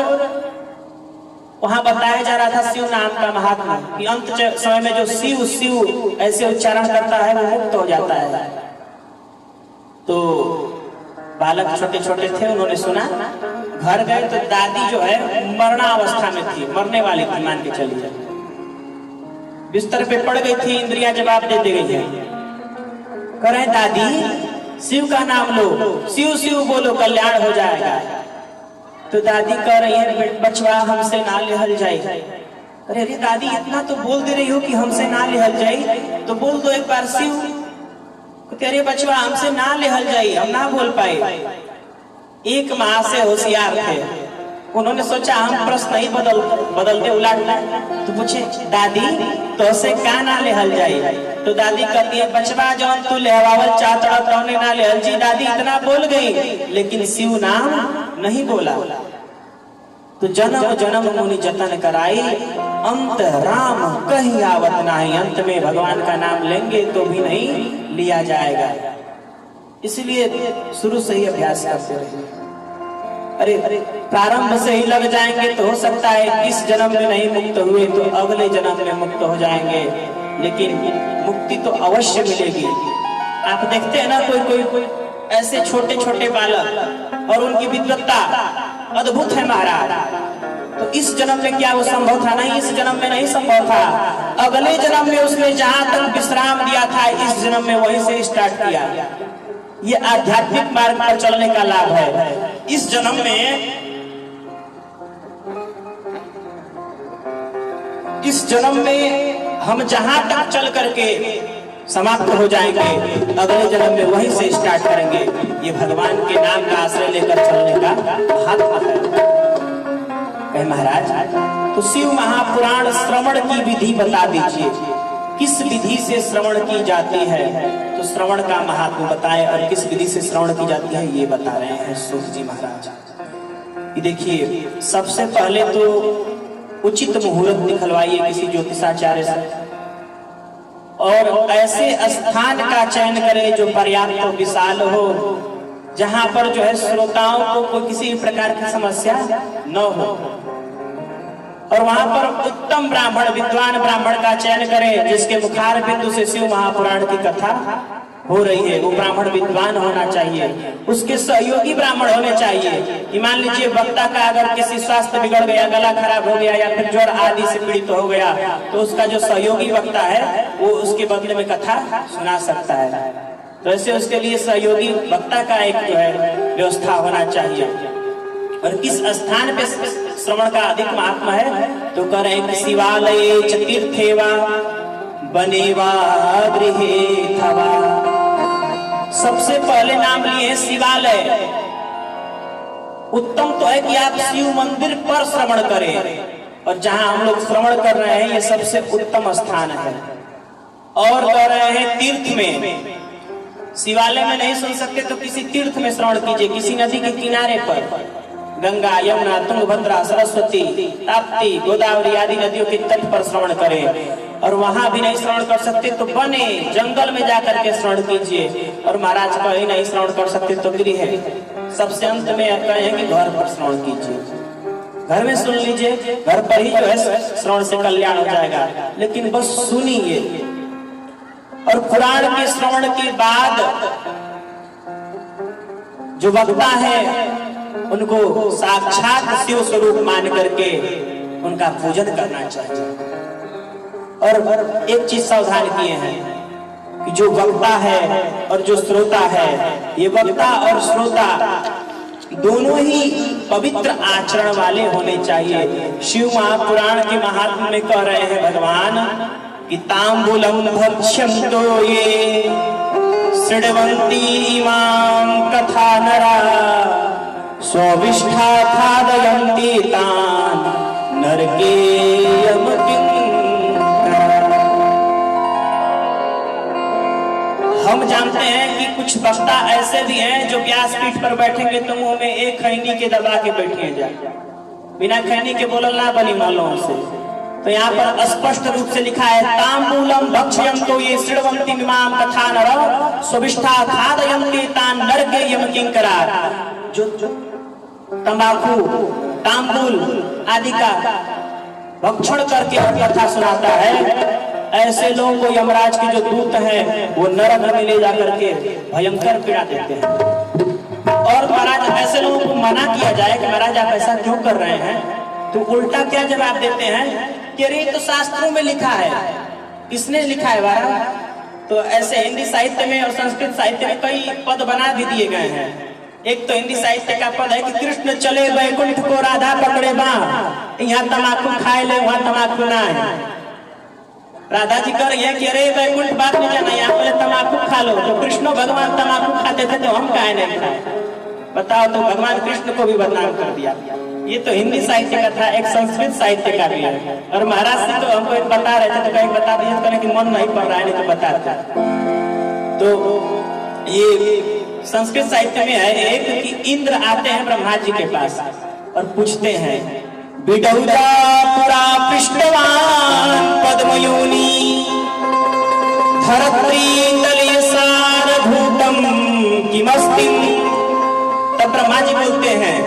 वहां बताया जा रहा था शिव नाम का महात्मा कि अंत समय में जो शिव शिव ऐसे उच्चारण करता है वो मुक्त हो जाता है। तो बालक छोटे छोटे थे, उन्होंने सुना, घर गए तो दादी जो है मरणावस्था में थी, मरने वाली थी मान के चलिए, बिस्तर पे पड़ गई थी, इंद्रियां जवाब दे दी गई है। कह रहे दादी शिव का नाम लो, शिव शिव बोलो कल्याण हो जाएगा। तो दादी कह रही है बचवा हमसे ना लेहल जाए। अरे अरे दादी इतना तो बोल दे रही हो कि हमसे ना लेहल जाए, तो बोल दो एक बार शिव। अरे बचवा हमसे ना लेहल जाए, हम ना बोल पाए। एक माँ से होशियार थे, उन्होंने सोचा हम प्रश्न नहीं बदलते उलाटना, तो पूछे दादी तो से क्या ना लेहल जाए। तो दादी कहती है बचवा जौन तू लेहवावल चाहता तौने ना लेहल जी। दादी इतना बोल गई लेकिन शिव नाम नहीं बोला। तो जन्म जन्म मुनि जतन कराई, अंत राम कहीं आवत नहीं। अंत में भगवान का नाम लेंगे तो भी नहीं लिया जाएगा। इसलिए शुरू से ही अभ्यास करते रहिए। अरे प्रारंभ से ही लग जाएंगे तो हो सकता है इस जन्म में नहीं मुक्त हुए तो अगले जन्म में मुक्त हो जाएंगे, लेकिन मुक्ति तो अवश्य मिलेगी। आप देखते हैं ना कोई ऐसे छोटे छोटे बालक और उनकी विद्वत्ता अद्भुत है महाराज। तो इस जन्म में क्या वो संभव था? नहीं, इस जन्म में नहीं संभव था। अगले जन्म में उसने जहां तक विश्राम दिया था इस जन्म में वहीं से स्टार्ट किया। ये आध्यात्मिक मार्ग पर चलने का लाभ है। इस जन्म में हम जहां तक चल करके समाप्त हो जाएंगे, अगले जन्म में वहीं से स्टार्ट करेंगे। ये भगवान के नाम का आश्रय लेकर चलने का महत्व है। महाराज तो शिव महापुराण श्रवण की विधि बता दीजिए, किस विधि से श्रवण की जाती है? तो श्रवण का महात्मा बताएं और किस विधि से श्रवण की जाती है ये बता रहे हैं सूत जी महाराज। ये देखिए, सबसे पहले तो उचित मुहूर्त निकलवाइए किसी ज्योतिषाचार्य से, और ऐसे स्थान का चयन करें जो पर्याप्त विशाल हो, जहां पर जो है श्रोताओं को कोई किसी प्रकार की समस्या न हो, और वहां पर उत्तम ब्राह्मण, विद्वान ब्राह्मण का चयन करें जिसके मुखार बिंदु से शिव महापुराण की कथा हो रही है। वो ब्राह्मण विद्वान होना चाहिए, उसके सहयोगी ब्राह्मण होने चाहिए। मान लीजिए वक्ता का अगर किसी स्वास्थ्य बिगड़ गया, गला खराब हो गया या फिर ज्वर आदि से पीड़ित हो गया, तो उसका जो सहयोगी वक्ता है वो उसके बदले में कथा सुना सकता है। तो ऐसे उसके लिए सहयोगी वक्ता का एक जो है व्यवस्था होना चाहिए। और किस स्थान पे श्रवण का अधिक महात्मा है? तो करें शिवालय च तीर्थेवा बनेवा गृहे थवा। सबसे पहले नाम लिए शिवालय। उत्तम तो है कि आप शिव मंदिर पर श्रवण करें, और जहां हम लोग श्रवण कर रहे हैं ये सबसे उत्तम स्थान है। और कह रहे हैं तीर्थ में, शिवालय में नहीं सुन सकते तो किसी तीर्थ में श्रवण कीजिए, किसी नदी के किनारे पर, गंगा, यमुना, तुंगभद्रा, सरस्वती, ताप्ती, गोदावरी आदि नदियों के तट पर श्रवण करें। और वहां भी नहीं श्रवण कर सकते तो बने जंगल में जाकर के श्रवण कीजिए। और महाराज कहीं नहीं श्रवण कर सकते तो गृह है। सबसे अंत में कहें कि घर पर श्रवण कीजिए, घर में सुन लीजिए, घर पर ही जो है श्रवण से कल्याण हो जाएगा। लेकिन बस सुनिए। और पुराण के श्रवण के बाद जो वक्ता है उनको साक्षात शिव स्वरूप मान करके उनका पूजन करना चाहिए। और एक चीज सावधान किए हैं कि जो वक्ता है और जो श्रोता है, ये वक्ता और श्रोता दोनों ही पवित्र आचरण वाले होने चाहिए। शिव महापुराण के महात्म्य में कह रहे हैं भगवान कि तांबूलम भक्ष्यन्तो ये शृण्वन्ति इमां कथा नरा स्वविष्ठा खादयन्ति तान् नरके यमकिंकरा। हम जानते हैं कि कुछ वक्ता ऐसे भी हैं जो व्यासपीठ पर बैठेंगे तो मुंह में एक खैनी के दबा के बैठे जाए, बिना खैनी के बोलल ना बनी मालूम से। तो यहाँ पर स्पष्ट रूप से लिखा है तांबूलम भक्ष्यन्तो ये शृण्वन्ति इमां कथा नरा स्वविष्ठा खादयन्ति तान् नरके यमकिंकरा। जो तंबाकू तांबूल आदि का भक्षण करके कथा सुनाता है, ऐसे लोगों को यमराज के जो दूत हैं वो नरक में ले जाकर के भयंकर पीड़ा देते हैं। और महाराज ऐसे लोगों को मना किया जाए कि महाराज आप ऐसा क्यों कर रहे हैं, तो उल्टा क्या जवाब देते हैं कि अरे तो शास्त्रों में लिखा है, इसने लिखा है महाराज। तो ऐसे हिंदी साहित्य में और संस्कृत साहित्य में कई पद बना भी दिए गए हैं। एक तो हिंदी साहित्य का पद है कि कृष्ण चले वैकुंठ को राधा पकड़े बाँ, यहाँ तमाकू खाए ले वहां तमाकू ना है। राधा जी कर रही है कि अरे वैकुंठ बात नहीं जाना, यहाँ पहले तमाकू खा लो। तो कृष्ण भगवान तमाकू खाते थे तो हम काहे नहीं खाए, बताओ। तो भगवान कृष्ण को भी बदनाम कर दिया। ये तो हिंदी साहित्य का था, एक संस्कृत साहित्य का भी है। और महाराज जी तो हमको एक बता रहे थे, तो कहीं बता दिए तो कि मन नहीं पड़ रहा है, नहीं तो बताते। तो ये संस्कृत साहित्य में है एक कि इंद्र आते हैं ब्रह्मा जी के पास और पूछते हैं बिडौजा पुरा पृष्ठवान पद्मयोनि धरत्री तले सारभूतम किमस्ति। तब ब्रह्मा जी बोलते हैं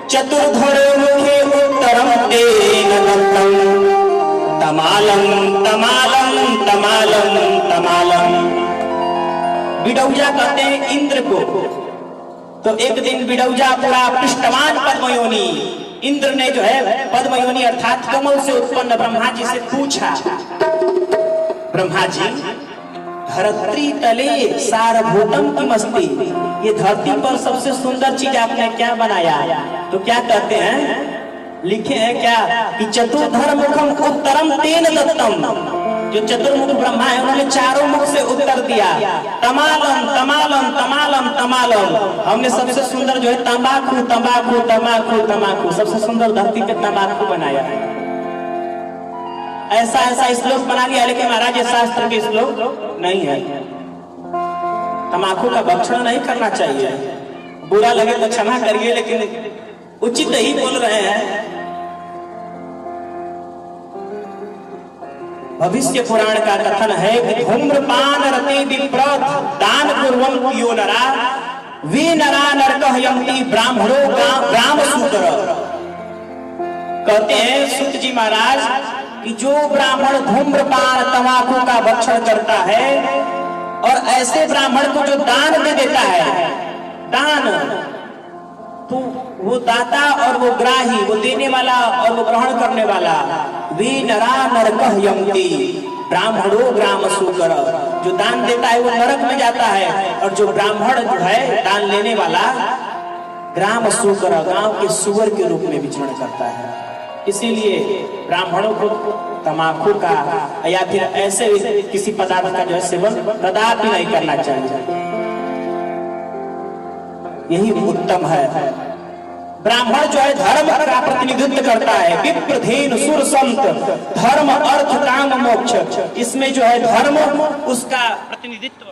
चतुर्धर मुखे उत्तरम तेन दत्तम तमालम तमालम तमालम तमालम। बिडौजा कहते हैं इंद्र को। तो एक दिन बिडौजा पुरा पृष्ठवान पद्मयोनि, इंद्र ने जो है पद्मयोनि अर्थात कमल से उत्पन्न ब्रह्मा जी से पूछा, ब्रह्मा जी धरत्री तले सारभूतम किमस्ति, ये धरती पर सबसे सुंदर चीज आपने क्या बनाया। तो क्या कहते हैं, लिखे हैं क्या कि चतुर्धर मुखम उत्तरम तेन दत्तम। जो चतुर्मुख ब्रह्मा है उन्होंने चारों मुख से उत्तर दिया तमालम तमालम तमालम तमालम। हमने सबसे सुंदर जो है तंबाकू तंबाकू तंबाकू तंबाकू, सबसे सुंदर धरती पे तंबाकू बनाया। ऐसा ऐसा श्लोक बना लिया, लेकिन महाराज ये शास्त्र के श्लोक नहीं है। तंबाकू का भक्षण नहीं करना चाहिए, बुरा लगे तो क्षमा करिए, लेकिन उचित ही बोल रहे हैं। भविष्य पुराण का कथन है कि धूम्रपान रते विप्रथ दान कुर्वन्ति यो नरा वे नरा नरकः यन्ति ब्राह्मणो ग्राम सूत्र। कहते हैं सूत जी महाराज कि जो ब्राह्मण धूम्रपान तंबाकू का भक्षण करता है और ऐसे ब्राह्मण को जो दान दे देता है, दान तो वो दाता और वो ग्राही, वो देने वाला और वो ग्रहण करने वाला, वे नरा नरकः यन्ति ब्राह्मणो ग्राम सूकर। जो दान देता है वो नरक में जाता है, और जो ब्राह्मण जो है दान लेने वाला ग्राम सूकर, गांव के सुअर के रूप में विचरण करता है। इसीलिए ब्राह्मणों को तंबाकू का या फिर ऐसे किसी पदार्थ का जो है सेवन कदापि नहीं करना चाहिए, यही उत्तम है। ब्राह्मण जो है धर्म का प्रतिनिधित्व करता है, विप्र धेनु सुर संत धर्म अर्थ काम मोक्ष, इसमें जो है धर्म उसका प्रतिनिधित्व।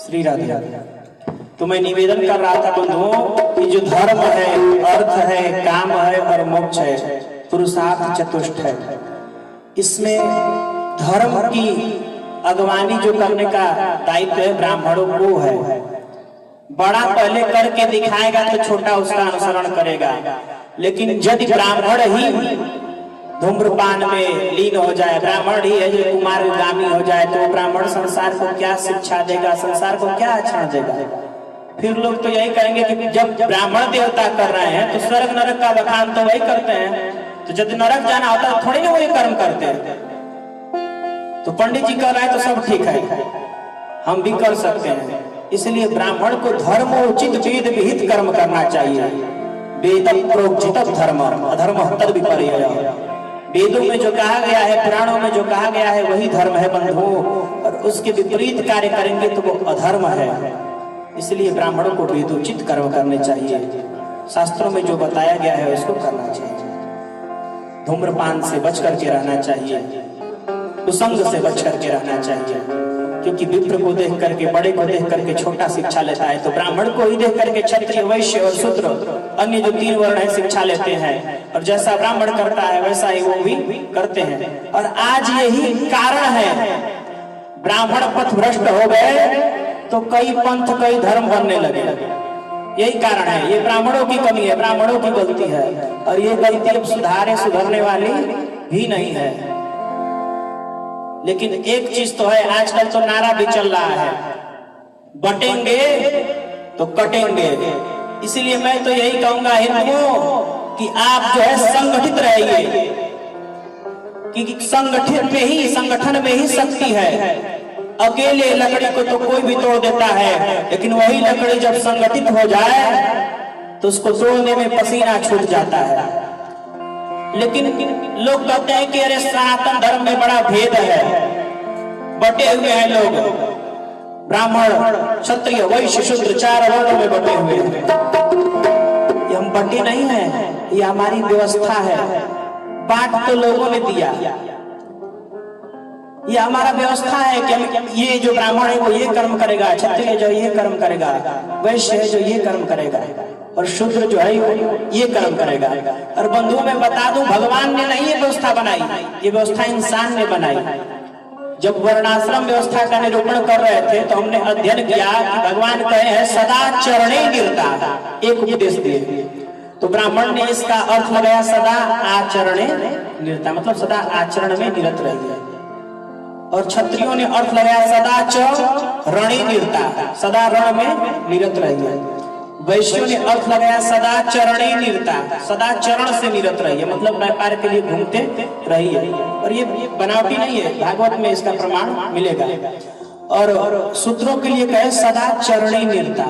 श्री राधे। तो मैं निवेदन कर रहा था बंधुओं कि जो धर्म है, अर्थ है, काम है और मोक्ष है, पुरुषार्थ चतुष्ट है, इसमें धर्म की अगवानी जो करने का दायित्व है ब्राह्मणों को है। बड़ा पहले करके दिखाएगा तो छोटा उसका अनुसरण करेगा, लेकिन यदि ब्राह्मण ही धूम्रपान में लीन हो जाए, ब्राह्मण ही है जो कुमारगामी हो जाए, तो ब्राह्मण संसार को क्या शिक्षा देगा, संसार को क्या आचरण देगा? फिर लोग तो यही कहेंगे कि जब ब्राह्मण देवता कर रहे हैं तो स्वर्ग नरक का बखान तो वही करते हैं, तो जब नरक जाना होता है थोड़ी ना वही कर्म करते हैं। तो पंडित जी कर रहे हैं तो सब ठीक है, हम भी कर सकते हैं। इसलिए ब्राह्मण को धर्मोचित वेद विहित कर्म करना चाहिए। वेद प्रोक्चित धर्म अधर्म तद विपर्यय। वेदों में जो कहा गया है, पुराणों में जो कहा गया है वही धर्म है बंधुओं, और उसके विपरीत कार्य करेंगे तो वो अधर्म है। इसलिए ब्राह्मणों को वेदोचित कर्म करने चाहिए, शास्त्रों में जो बताया गया है उसको करना चाहिए। धूम्रपान से बच करके रहना चाहिए, कुसंग से बच करके रहना चाहिए, क्योंकि विप्र को देख करके, बड़े को देख करके छोटा शिक्षा लेता है, तो ब्राह्मण को ही देख करके क्षत्रिय, वैश्य और शूद्र अन्य जो 3 वर्ण है शिक्षा लेते हैं, और जैसा ब्राह्मण करता है वैसा ही वो भी करते हैं। और आज यही कारण है, ब्राह्मण पथ भ्रष्ट हो गए तो कई पंथ कई धर्म बनने लगे। यही कारण है, ये ब्राह्मणों की कमी है, ब्राह्मणों की गलती है, और ये गलती अब सुधरने वाली भी नहीं है। लेकिन एक चीज तो है, आजकल तो नारा भी चल रहा है, बटेंगे तो कटेंगे। इसलिए मैं तो यही कहूंगा हिंदुओं कि आप जो है संगठित रहिए, कि संगठन में ही शक्ति है। अकेले लकड़ी को तो कोई भी तोड़ देता है, लेकिन वही लकड़ी जब संगठित हो जाए तो उसको तोड़ने में पसीना छूट जाता है। लेकिन लोग कहते हैं कि अरे सनातन धर्म में बड़ा भेद है, बटे हुए हैं लोग, ब्राह्मण क्षत्रिय वैश्य शूद्र 4 वर्गों में बटे हुए हैं। ये हम बटे नहीं हैं, ये हमारी व्यवस्था है। बांट तो लोगों ने दिया, ये हमारा व्यवस्था है कि ये जो ब्राह्मण है वो ये कर्म करेगा, क्षत्रिय जो ये कर्म करेगा, वैश्य है जो ये कर्म करेगा, और शूद्र जो है ये कर्म करेगा। और बंधुओं में बता दूं, भगवान ने नहीं ये व्यवस्था बनाई, ये व्यवस्था इंसान ने बनाई। जब वर्णाश्रम व्यवस्था का निरूपण कर रहे थे तो हमने अध्ययन किया कि भगवान कहे हैं सदा चरणे गिरता, एक उपदेश दिए, तो ब्राह्मण ने इसका अर्थ लगाया सदा आचरणे निरता, मतलब सदा आचरण में निरत रहिए। और क्षत्रियों ने अर्थ लगाया सदा च रणे निरता, सदा रण में निरत रहिए। वैश्यों ने अर्थ लगाया सदा चरणे निरता, सदा चरण से निरत रहिए, मतलब व्यापार के लिए घूमते रहिए। और ये बनावटी नहीं है, भागवत में इसका प्रमाण मिलेगा। और शूद्रों के लिए कहे सदा चरणे निरता,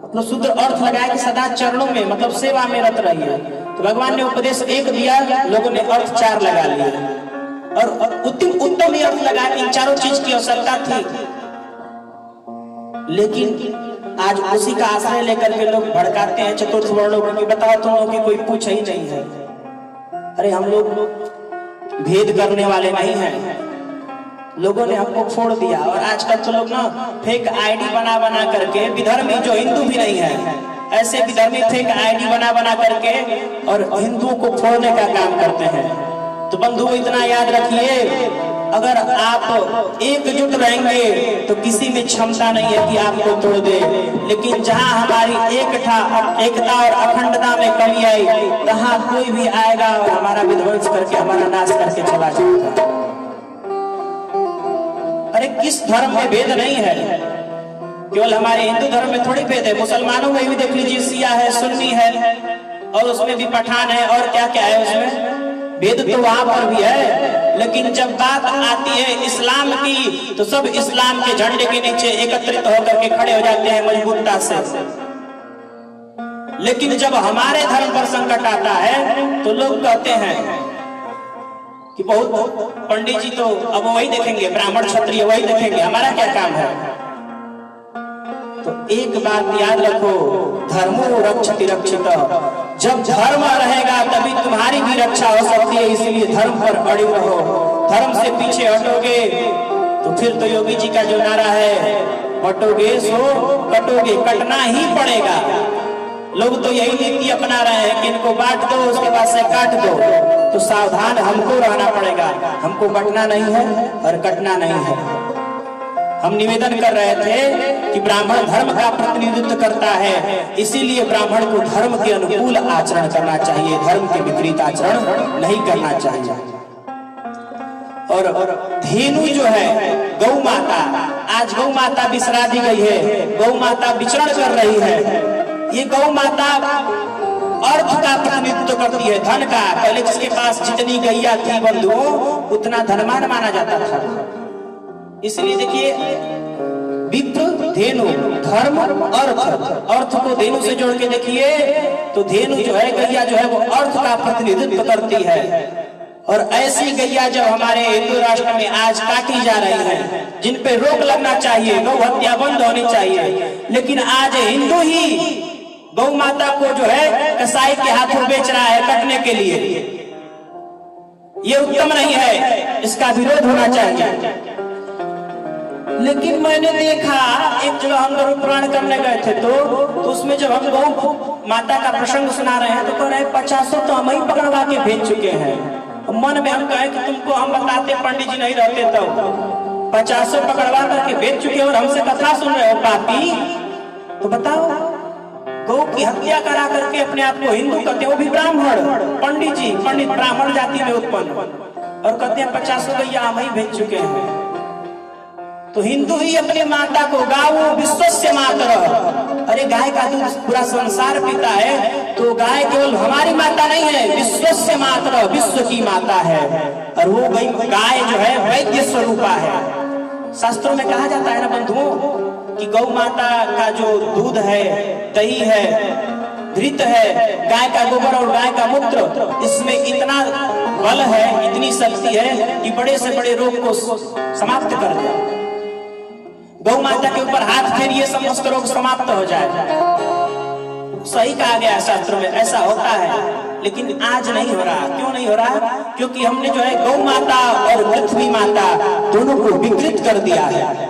मतलब शूद्र अर्थ लगाया कि सदा चरणों में, मतलब सेवा में रत रहिए। तो भगवान ने उपदेश एक दिया, लोगों ने अर्थ 4 लगा लिए, और उत्तम ही अर्थ लगा। इन चारों चीज की आवश्यकता थी, लेकिन आज उसी का आश्रय लेकर के लोग भड़काते हैं चतुर्थ वर्णों को कि बताओ तुम लोग की कोई पूछ ही नहीं है। अरे हम लोग भेद करने वाले नहीं हैं, लोगों ने हमको फोड़ दिया। और आजकल तो लोग ना फेक आईडी बना करके, विधर्मी जो हिंदू भी नहीं है, ऐसे विधर्मी फेक आईडी बना करके और हिंदुओं को फोड़ने का काम करते हैं। तो बंधुओं इतना याद रखिए, अगर आप एकजुट रहेंगे तो किसी में क्षमता नहीं है कि आपको तोड़ दे, लेकिन जहां हमारी एकता और अखंडता में कमी आई, तहां कोई भी आएगा और हमारा विध्वंस करके, हमारा नाश करके चला जाएगा। अरे किस धर्म में भेद नहीं है, केवल हमारे हिंदू धर्म में थोड़ी भेद है, मुसलमानों में भी देख लीजिए, शिया है, सुन्नी है, और उसमें भी पठान है, और क्या क्या है उसमें भेद तो वहां पर भी है। लेकिन जब बात आती है इस्लाम की, तो सब इस्लाम के झंडे के नीचे एकत्रित होकर के खड़े हो जाते हैं मजबूतता से। लेकिन जब हमारे धर्म पर संकट आता है तो लोग कहते हैं कि बहुत पंडित जी तो अब वही देखेंगे, ब्राह्मण क्षत्रिय वही देखेंगे, हमारा क्या काम है। तो एक बात याद रखो, धर्मो रक्षति रक्षित, जब धर्म रहेगा तभी तुम्हारी भी रक्षा हो सकती है। इसलिए धर्म पर अड़े रहो, धर्म से पीछे हटोगे तो फिर तो योगी जी का जो नारा है, बटोगे सो कटोगे, कटना ही पड़ेगा। लोग तो यही नीति अपना रहे हैं कि इनको बांट दो उसके बाद से काट दो। तो सावधान हमको रहना पड़ेगा, हमको बटना नहीं है और कटना नहीं है। हम निवेदन कर रहे थे कि ब्राह्मण धर्म का प्रतिनिधित्व करता है, इसीलिए ब्राह्मण को धर्म के अनुकूल आचरण करना चाहिए, धर्म के विपरीत आचरण नहीं करना चाहिए। और धेनु जो है गौ माता, आज गौ माता बिसरा दी गई है, गौ माता विचरण कर रही है। ये गौ माता अर्थ का प्रतिनिधित्व करती है, धन का। पहले जिसके पास जितनी गैया थी बंधुओं उतना धनवान माना जाता था। इसलिए देखिए विप्र धेनु, धर्म अर्थ, अर्थ को धेनु से जोड़ के देखिए तो धेनु जो है गैया जो है वो अर्थ का प्रतिनिधित्व करती है। और ऐसी गैया जब हमारे हिंदू राष्ट्र में आज काटी जा रही है, जिन पे रोक लगना चाहिए, गौ हत्या बंद होनी चाहिए, लेकिन आज हिंदू ही गौ माता को जो है कसाई के हाथों बेच रहा है कटने के लिए। ये उत्तम नहीं है, इसका विरोध होना चाहिए। लेकिन मैंने देखा एक जगह हम लोग पुराण करने गए थे तो उसमें जब हम गौ माता का प्रसंग सुना रहे हैं तो कह रहे हैं 50 तो हम ही पकड़वा के भेज चुके हैं। मन में हम कहे कि तुमको हम बताते पंडित जी नहीं रहते तो 50 पकड़वा करके भेज चुके और हमसे कथा सुन रहे हो पापी। तो बताओ, गौ की हत्या करा करके अपने आप को हिंदू कहते हैं, वो भी ब्राह्मण पंडित जी, पंडित ब्राह्मण जाति में उत्पन्न, और कहते हैं 50 गैया हम ही भेज चुके हैं। तो हिंदू ही अपनी माता को गाओ विश्वस्य मातरः, अरे गाय का दूध पूरा संसार पीता है, तो गाय केवल हमारी माता नहीं है, विश्वस्य मातरः, विश्व की माता है। और वो गाय जो है वैद्य स्वरूपा है। शास्त्रों में कहा जाता है ना बंधुओं कि गौ माता का जो दूध है, दही है, घृत है, गाय का गोबर और गाय का मूत्र, इसमें इतना बल है, इतनी शक्ति है कि बड़े से बड़े रोग को समाप्त कर दे। गौ माता के ऊपर हाथ फेरिए समस्त रोग समाप्त हो जाए। सही कहा गया शास्त्रों में, ऐसा होता है। लेकिन आज नहीं हो रहा। क्यों नहीं हो रहा? क्योंकि हमने जो है गौ माता और पृथ्वी माता दोनों को विकृत कर दिया है।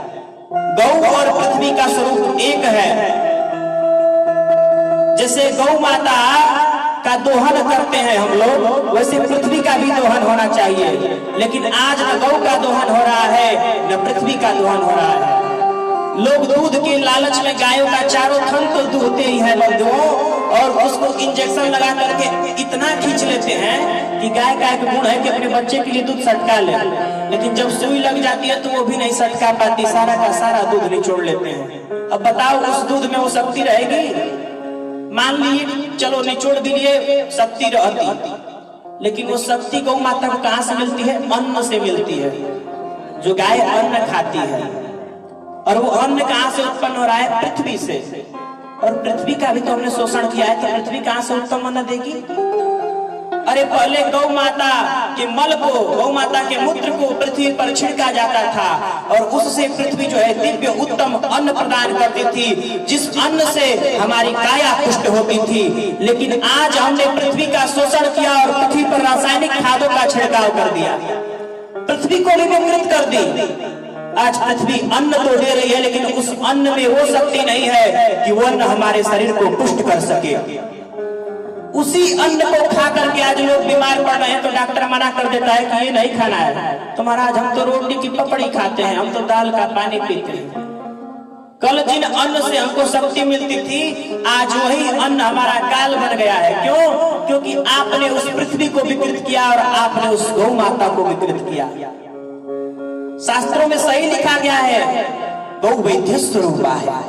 गौ और पृथ्वी का स्वरूप एक है। जैसे गौ माता का दोहन करते हैं हम लोग, वैसे पृथ्वी का भी दोहन होना चाहिए। लेकिन आज न गौ का दोहन हो रहा है न पृथ्वी का दोहन हो रहा है। लोग दूध के लालच में गायों का चारों थन तो दूहते ही है बंधुओं, और उसको इंजेक्शन लगा करके इतना खींच लेते हैं कि गाय का एक गुण है कि अपने बच्चे के लिए दूध सटका ले, लेकिन जब सुई लग जाती है तो वो भी नहीं सटका पाती, सारा का सारा दूध निचोड़ लेते हैं। अब बताओ उस दूध में वो शक्ति रहेगी? मान लीजिए चलो निचोड़ भी लिए, शक्ति रहती, लेकिन वो शक्ति गौ माता को कहां से मिलती है? अन्न से मिलती है। जो गाय अन्न खाती है, और वो अन्न कहां से उत्पन्न हो रहा है? पृथ्वी से। और पृथ्वी का भी तो हमने शोषण किया है, तो पृथ्वी कहां से उत्तम अन्न देगी? अरे पहले गौ माता के मल को, गौ माता के मूत्र को पृथ्वी पर छिड़का जाता था, और उससे पृथ्वी जो है दिव्य उत्तम अन्न प्रदान करती थी, जिस अन्न से हमारी काया पुष्ट होती थी। लेकिन आज हमने पृथ्वी का शोषण किया और पृथ्वी पर रासायनिक खादों का छिड़काव कर दिया, पृथ्वी को भी विकृत कर दी। आज पृथ्वी अन्न तो दे रही है, लेकिन उस अन्न में वो शक्ति नहीं है कि वो अन्न हमारे शरीर को पुष्ट कर सके। उसी अन्न को खा करके आज लोग बीमार पड़ रहे हैं, तो डॉक्टर मना कर देता है कि ये नहीं खाना है। तो महाराज हम तो रोटी की पपड़ी खाते हैं, हम तो दाल का पानी पीते हैं। कल जिन अन्न से हमको शक्ति मिलती थी, आज वही अन्न हमारा काल बन गया है। क्यों? क्योंकि आपने उस पृथ्वी को विकृत किया और आपने उस गौ माता को विकृत किया। शास्त्रों में सही लिखा गया है, गौ वैद्य स्वरूपा है।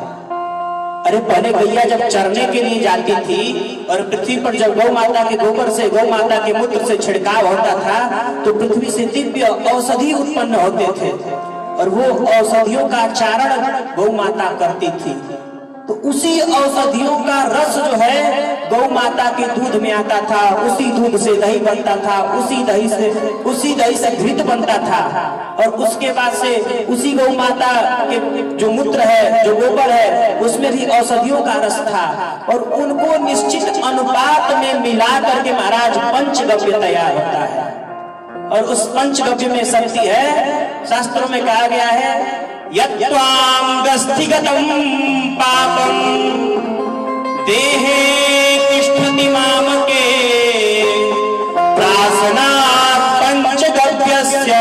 अरे पहले गैया जब चरने के लिए जाती थी और पृथ्वी पर जब गौ माता के गोबर से, गौ माता के मूत्र से छिड़काव होता था, तो पृथ्वी से दिव्य औषधि उत्पन्न होते थे, और वो औषधियों का चारण गौ माता करती थी। तो उसी औषधियों का रस जो है गौ माता के दूध में आता था, उसी दूध से दही बनता था, उसी दही से घृत बनता था, और उसके बाद से उसी गौ माता के जो मूत्र है, जो गोबर है, उसमें भी औषधियों का रस था, और उनको निश्चित अनुपात में मिला करके महाराज पंचगव्य तैयार होता है। और उस पंचगव्य में शक्ति है। शास्त्रों में कहा गया है यत्त्वां गस्थिगतं पापं देहे तिष्ठति मामके प्रासनात् पंचगव्यस्य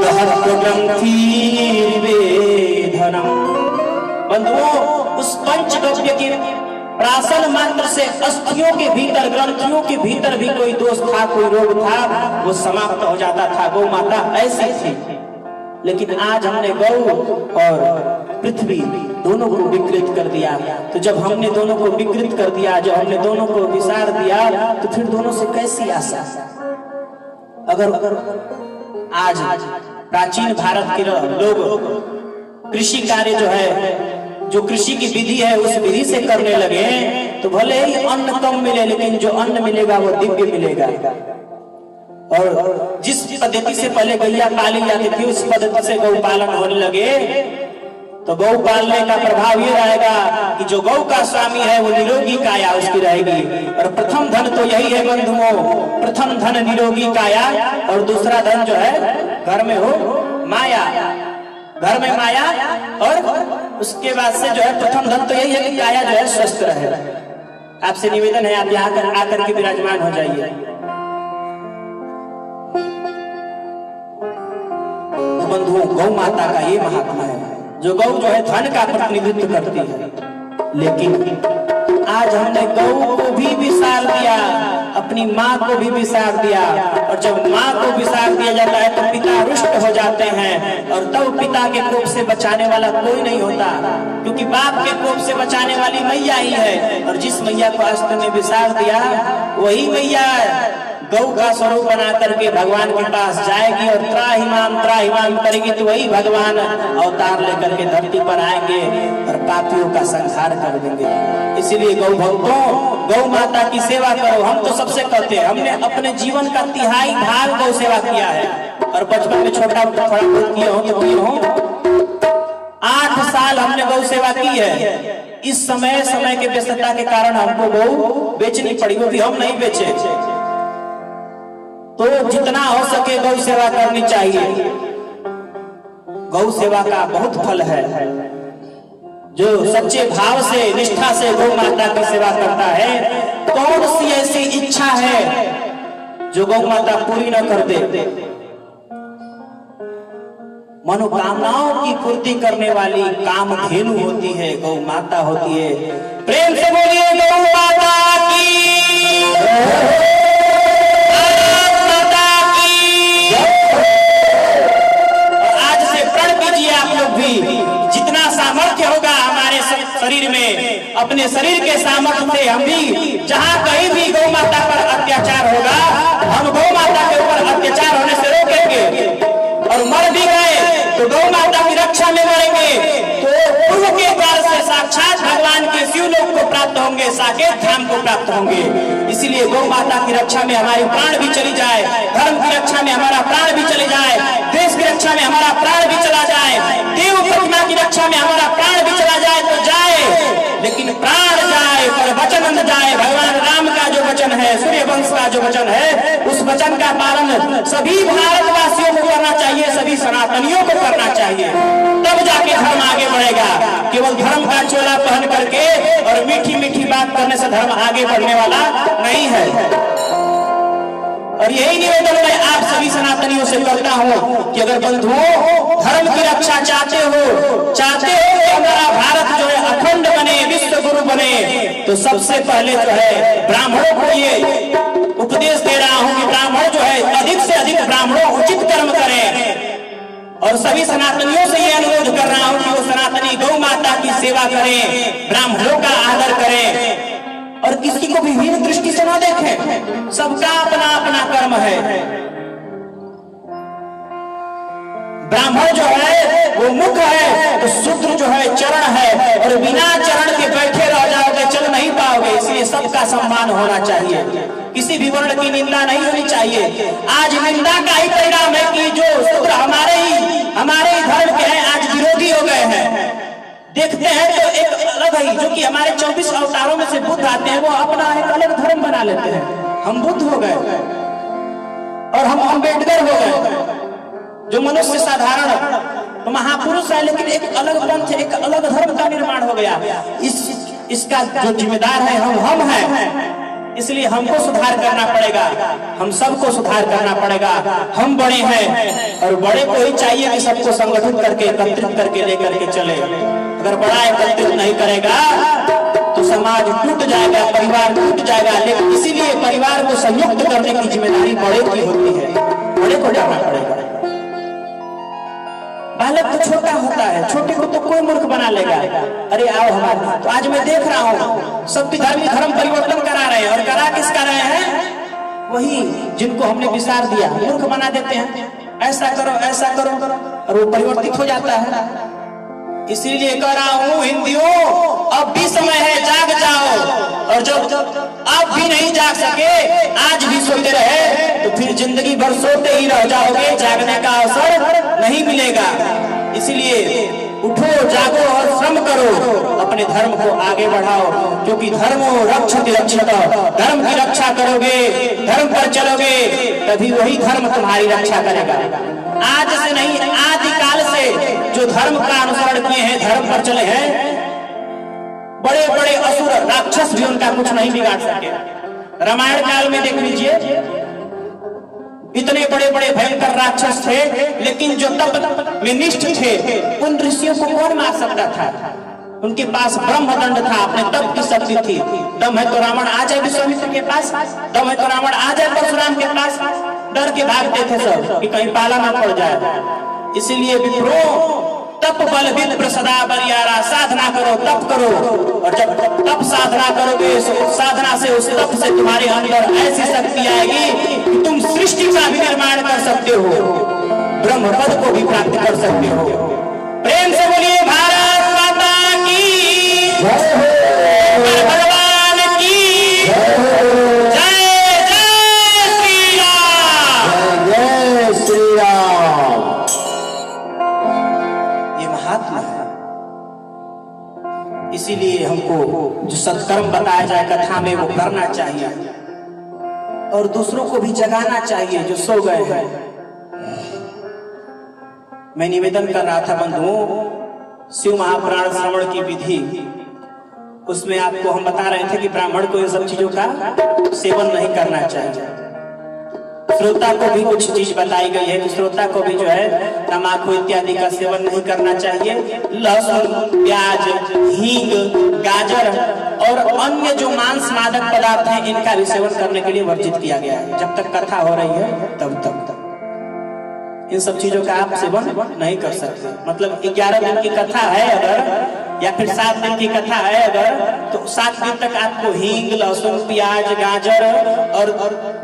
दहत्वग्रंथिर्वेधनम्। बंधुओं, उस पंचगव्य के प्राशन मात्र से अस्थियों के भीतर, ग्रंथियों के भीतर भी कोई दोष था, कोई रोग था, वो समाप्त हो जाता था। गौ माता ऐसी थी। लेकिन आज हमने गौ और पृथ्वी दोनों को विकृत कर दिया। तो जब हमने दोनों को विकृत कर दिया, जब हमने दोनों को विसार दिया, तो फिर दोनों से कैसी आशा? अगर आज प्राचीन भारत के लोग कृषि कार्य जो है, जो कृषि की विधि है, उस विधि से करने लगे, तो भले ही अन्न कम मिले, लेकिन जो अन्न मिलेगा वो दिव्य मिलेगा। और जिस पद्धति से पहले गैया पाली जाती थी, उस पद्धति से गौ पालन होने लगे, तो गौ पालने का प्रभाव ये रहेगा कि जो गौ का स्वामी है वो निरोगी काया उसकी रहेगी। और प्रथम धन तो यही है बंधुओं, प्रथम धन निरोगी काया, और दूसरा धन जो है घर में हो माया, घर में माया, और उसके बाद से जो है प्रथम धन तो यही है कि काया जो है स्वस्थ रहे। आपसे निवेदन है, आप यहाँ आकर के विराजमान हो जाइए। तो बंधुओं, गौ माता का ये महात्मा है। जो गौ जो है धन का प्रतिनिधित्व करती है, लेकिन आज हमने गौ को भी विसार दिया, अपनी माँ को भी विसार दिया। और जब माँ को विसार दिया जाता है तो पिता रुष्ट हो जाते हैं, और तब पिता के कोप से बचाने वाला कोई नहीं होता, क्योंकि बाप के कोप से बचाने वाली मैया ही है। और जिस मैया को आज तुमने विसार दिया, वही मैया गौ का स्वरूप बना करके भगवान के पास जाएगी और त्राहिमाम करेगी, तो वही भगवान अवतार लेकर के धरती पर आएंगे और पापियों का संहार कर देंगे। इसीलिए गौ भक्तों, गौ माता की सेवा करो। हम तो सबसे कहते हैं, हमने अपने जीवन का 1/3 भाग गौ सेवा किया है, और बचपन में छोटा थोड़ा बहुत किया हो तो किए हो। 8 साल हमने गौ सेवा की है। इस समय के व्यस्तता के कारण हमको गौ बेचनी पड़ी, वो भी हम नहीं बेचे। तो जितना हो सके गौ सेवा करनी चाहिए। गौ सेवा का बहुत फल है। जो सच्चे भाव से, निष्ठा से गौ माता की सेवा करता है, कौन सी ऐसी इच्छा है जो गौ माता पूरी न कर दे? मनोकामनाओं की पूर्ति करने वाली कामधेनु होती है, गौ माता होती है। प्रेम से बोलिए गौ माता की। जितना सामर्थ्य होगा हमारे शरीर में, अपने शरीर के सामर्थ्य से हम भी जहाँ कहीं भी गौ माता पर अत्याचार होगा, हम गौ माता के ऊपर अत्याचार होने से रोकेंगे। और मर भी गए तो गौ माता की रक्षा में मरेंगे, तो पूर्व के द्वार से साक्षात भगवान के शिवलोक को प्राप्त होंगे, साकेत धाम को प्राप्त होंगे। इसीलिए गौ माता की रक्षा में हमारी प्राण भी चली जाए, धर्म की रक्षा में हमारा प्राण भी चले जाए, देश की रक्षा में हमारा प्राण भी चला जाए, देव प्रतिमा की रक्षा में हमारा प्राण भी चला जाए तो जाए, लेकिन प्राण जाए पर वचन न जाए। भगवान राम का जो वचन है, सूर्य वंश का जो वचन है, उस वचन का पालन सभी भारतवासियों को करना चाहिए, सभी सनातनियों को करना चाहिए, तब जाके धर्म आगे बढ़ेगा। केवल धर्म का चोला पहन करके और मीठी मीठी बात करने से धर्म आगे बढ़ने वाला नहीं है। और यही निवेदन मैं आप सभी सनातनियों से करता हूँ कि अगर बंधुओं धर्म की रक्षा चाहते हो कि हमारा भारत जो है अखंड बने, विश्व गुरु बने, तो सबसे पहले जो है ब्राह्मणों को ये उपदेश दे रहा हूँ कि ब्राह्मण जो है अधिक से अधिक ब्राह्मणों उचित कर्म करें। और सभी सनातनियों से ये अनुरोध कर रहा हूँ कि वो सनातनी गौ माता की सेवा करें, ब्राह्मणों का आदर करें, और किसी को भी हीन दृष्टि से न देखें। सबका अपना अपना कर्म है। ब्राह्मण जो है वो मुख है, तो शूद्र जो है चरण है, और बिना चरण के बैठे रह जाओगे, चल नहीं पाओगे। इसलिए सबका सम्मान होना चाहिए, किसी भी वर्ण की निंदा नहीं होनी चाहिए। आज निंदा का ही परिणाम है कि जो शूद्र हमारे ही धर्म के हैं आज विरोधी हो गए हैं। देखते हैं तो एक अलग है, जो कि हमारे 24 अवतारों में से बुद्ध आते हैं, वो अपना एक अलग धर्म बना लेते हैं। हम बुद्ध हो गए और हम अम्बेडकर हो गए, जो मनुष्य साधारण तो महापुरुष है, लेकिन एक अलग पंथ, एक अलग धर्म का निर्माण हो गया। इसका जो जिम्मेदार है हम हैं, इसलिए हमको सुधार करना पड़ेगा, हम सबको सुधार करना पड़ेगा। हम बड़े हैं और बड़े को ही चाहिए कि सबको संगठित करके, एकत्रित करके लेकर के चले। अगर बड़ा एकत्रित नहीं करेगा तो समाज टूट जाएगा, परिवार टूट जाएगा। लेकिन इसीलिए परिवार को संयुक्त करने की जिम्मेदारी बड़े की होती है, बड़े को करना पड़ेगा। बालक तो छोटा होता है, छोटे को तो कोई मूर्ख बना लेगा। अरे आओ हमारे, तो आज मैं देख रहा हूँ सब धर्म परिवर्तन करा रहे हैं, और करा किस कर रहे हैं? वही जिनको हमने विसार दिया मूर्ख बना देते हैं। ऐसा करो ऐसा करो, और वो परिवर्तित हो जाता है। इसीलिए कह रहा हूँ हिंदियों, अब भी समय है, जाग जाओ। और जब आप भी नहीं जाग सके, आज भी सोते रहे, तो फिर जिंदगी भर सोते ही रह जाओगे, जागने का अवसर नहीं मिलेगा। इसलिए उठो, जागो और श्रम करो, अपने धर्म को आगे बढ़ाओ, क्योंकि धर्मो रक्षति रक्षित, धर्म की रक्षा करोगे, धर्म पर चलोगे, तभी वही धर्म तुम्हारी रक्षा करेगा। आज से नहीं, आदिकाल से जो धर्म का अनुसरण किए हैं, धर्म पर चले हैं, बड़े बड़े असुर राक्षस भी उनका कुछ नहीं बिगाड़ सके। रामायण काल में देख लीजिए, इतने बड़े बड़े भयंकर राक्षस थे, लेकिन जो तप में निष्ठ थे, उन ऋषियों को कौन मार सकता था? उनके पास ब्रह्मदंड था, अपने तप की शक्ति थी। दम है तो रावण आ जाए विश्वामित्र के पास, दम है तो रावण आ जाए परशुराम के पास, डर के भागते थे सब कि कहीं पाला ना पड़ जाए। इसीलिए विप्रो तप बल विप्र सदा बरियारा, साधना करो, तप करो, और जब तप साधना करोगे, साधना से, उस तप से तुम्हारे अंदर ऐसी शक्ति आएगी कि तुम सृष्टि का भी निर्माण कर सकते हो, ब्रह्म पद को भी प्राप्त कर सकते हो। प्रेम से बोलिए भारत माता की जय, भगवान की जय, जय श्री राम, जय श्री राम। ये महात्मा है। इसीलिए हमको जो सत्कर्म बताया जाए कथा में, वो करना चाहिए, और दूसरों को भी जगाना चाहिए जो सो गए हैं। मैं निवेदन कर रहा था बंधुओं, शिव महापुराण श्रवण की विधि, उसमें आपको हम बता रहे थे कि ब्राह्मण को इन सब चीजों का सेवन नहीं करना चाहिए। श्रोता को भी कुछ चीज बताई गई है कि श्रोता को भी जो है तम्बाकू इत्यादि का सेवन नहीं करना चाहिए। लहसुन, प्याज, हींग, गाजर और अन्य जो मांस मादक पदार्थ हैं, इनका भी सेवन करने के लिए वर्जित किया गया है। जब तक कथा हो रही है तब तक इन सब चीजों का आप सेवन नहीं कर सकते। मतलब 11 दिन की कथा है अगर, या फिर 7 दिन की कथा है अगर, तो 7 दिन तक आपको हींग, लहसुन, प्याज, गाजर और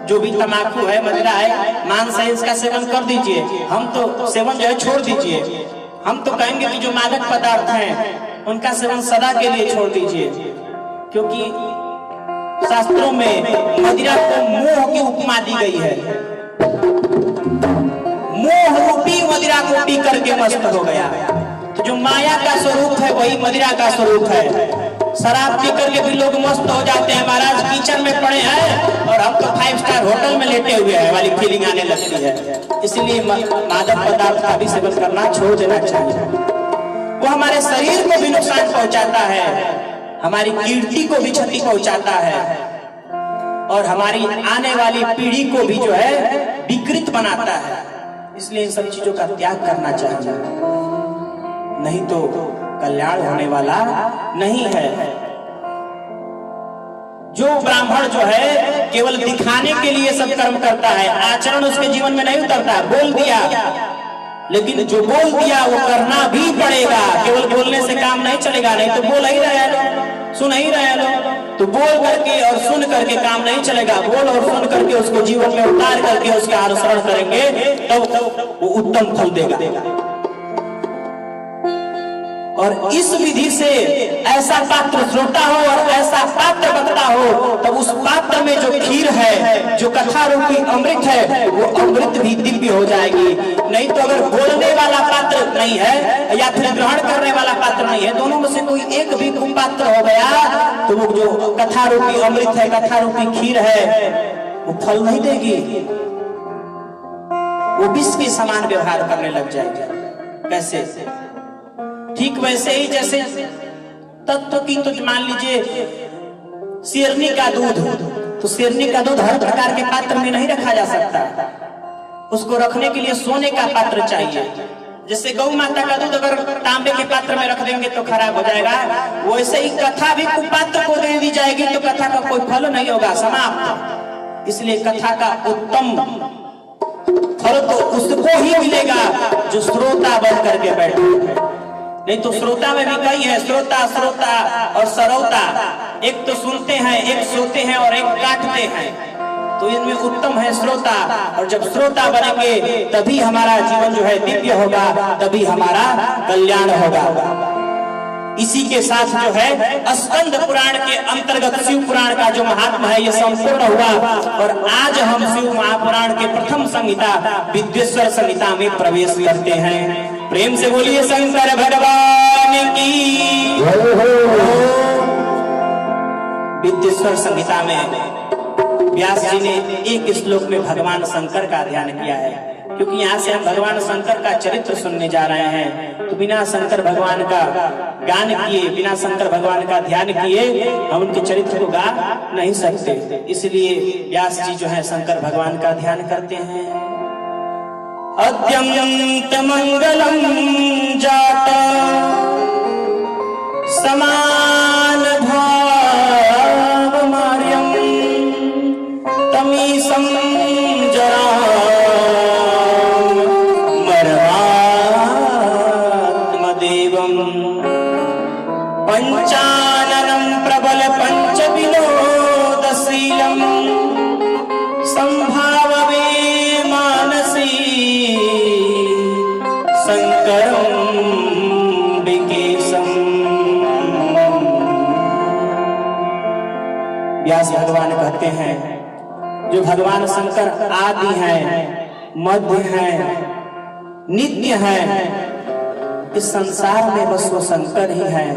जो भी तम्बाकू है, मदिरा है, मांस है, इसका सेवन कर दीजिए। हम तो सेवन जो है छोड़ दीजिए। हम तो कहेंगे कि जो मादक पदार्थ हैं उनका सेवन सदा के लिए छोड़ दीजिए, क्योंकि शास्त्रों में मदिरा को मोह की उपमा दी गई है। मोह रूपी मदिरा को पी करके मस्त हो गया। तो जो माया का स्वरूप है वही मदिरा का स्वरूप है। शराब पी करके भी लोग मस्त हो जाते हैं, महाराज किचन में पड़े हैं और हम तो 5 स्टार होटल में लेटे हुए हैं वाली फीलिंग आने लगती है। इसलिए मादक पदार्थ का भी सेवन करना छोड़ देना चाहिए। वो हमारे शरीर को भी नुकसान पहुंचाता है, हमारी कीर्ति को भी क्षति पहुंचाता है, और हमारी आने वाली पीढ़ी को भी जो है विकृत बनाता है। इसलिए इन सब चीजों का त्याग करना चाहिए, नहीं तो कल्याण होने वाला नहीं है। जो ब्राह्मण जो है केवल दिखाने के लिए सब कर्म करता है, आचरण उसके जीवन में नहीं उतरता। बोल दिया, लेकिन जो बोल दिया वो करना भी पड़ेगा। केवल बोलने से काम नहीं चलेगा, नहीं तो बोल ही रहे लो, सुन ही रहे लो, तो बोल करके और सुन करके काम नहीं चलेगा। बोल और सुन करके उसको जीवन में उतार करके उसका अनुसरण करेंगे तब वो उत्तम फल देगा। और इस विधि से ऐसा पात्र श्रोता हो और ऐसा पात्र बकता हो, तब उस पात्र में जो खीर है, जो कथा रूपी अमृत है, वो अमृत भी दिव्य हो जाएगी। नहीं तो अगर बोलने वाला पात्र नहीं है या फिर ग्रहण करने वाला पात्र नहीं है, दोनों में से कोई एक भी कुपात्र हो गया, तो वो जो कथा रूपी अमृत है, कथा रूपी खीर है, वो फल नहीं देगी, वो विष के समान व्यवहार करने लग जाएगी। कैसे? ठीक वैसे ही जैसे तत्व की, तो मान लीजिए शेरनी का दूध, तो शेरनी का दूध हर प्रकार के पात्र में नहीं रखा जा सकता, उसको रखने के लिए सोने का पात्र चाहिए। जैसे गौ माता का दूध अगर तांबे के पात्र में रख देंगे तो खराब हो जाएगा, वैसे ही कथा भी कुपात्र को दे दी जाएगी तो कथा का कोई फल नहीं होगा, समाप्त। इसलिए कथा का उत्तम फल तो उसको ही मिलेगा जो श्रोता बन करके बैठे। नहीं तो श्रोता में भी कई है, श्रोता, श्रोता और सरौता। एक तो सुनते हैं, एक सोते हैं और एक काटते हैं। तो इनमें उत्तम है श्रोता, और जब श्रोता बनेंगे तभी हमारा जीवन जो है दिव्य होगा, तभी हमारा कल्याण होगा। इसी के साथ जो है स्कंद पुराण के अंतर्गत शिव पुराण का जो महात्मा है ये संपूर्ण हुआ, और आज हम शिव महापुराण के प्रथम संहिता विद्वेश्वर संहिता में प्रवेश करते हैं। प्रेम से बोलिए शंकर भगवान की। विद्वेश्वर संहिता में व्यास जी ने एक श्लोक में भगवान शंकर का ध्यान किया है, क्योंकि यहाँ से हम भगवान शंकर का चरित्र सुनने जा रहे हैं। तो बिना शंकर भगवान का गान किए, बिना शंकर भगवान का ध्यान किए हम उनके चरित्र को गा नहीं सकते। इसलिए व्यास जी जो है शंकर भगवान का ध्यान करते हैं। अत्यंत मंगलम जाता समान भाव मार्यम तमीसं जरा मरवात्मदेवं पंचाननं प्रबल पंच विनोदशीलं संभाववे मानसी शंकरं विकेशम्। व्यास भगवान कहते हैं जो भगवान शंकर आदि हैं, मध्य हैं, नित्य हैं, इस संसार में बस वो शंकर ही है।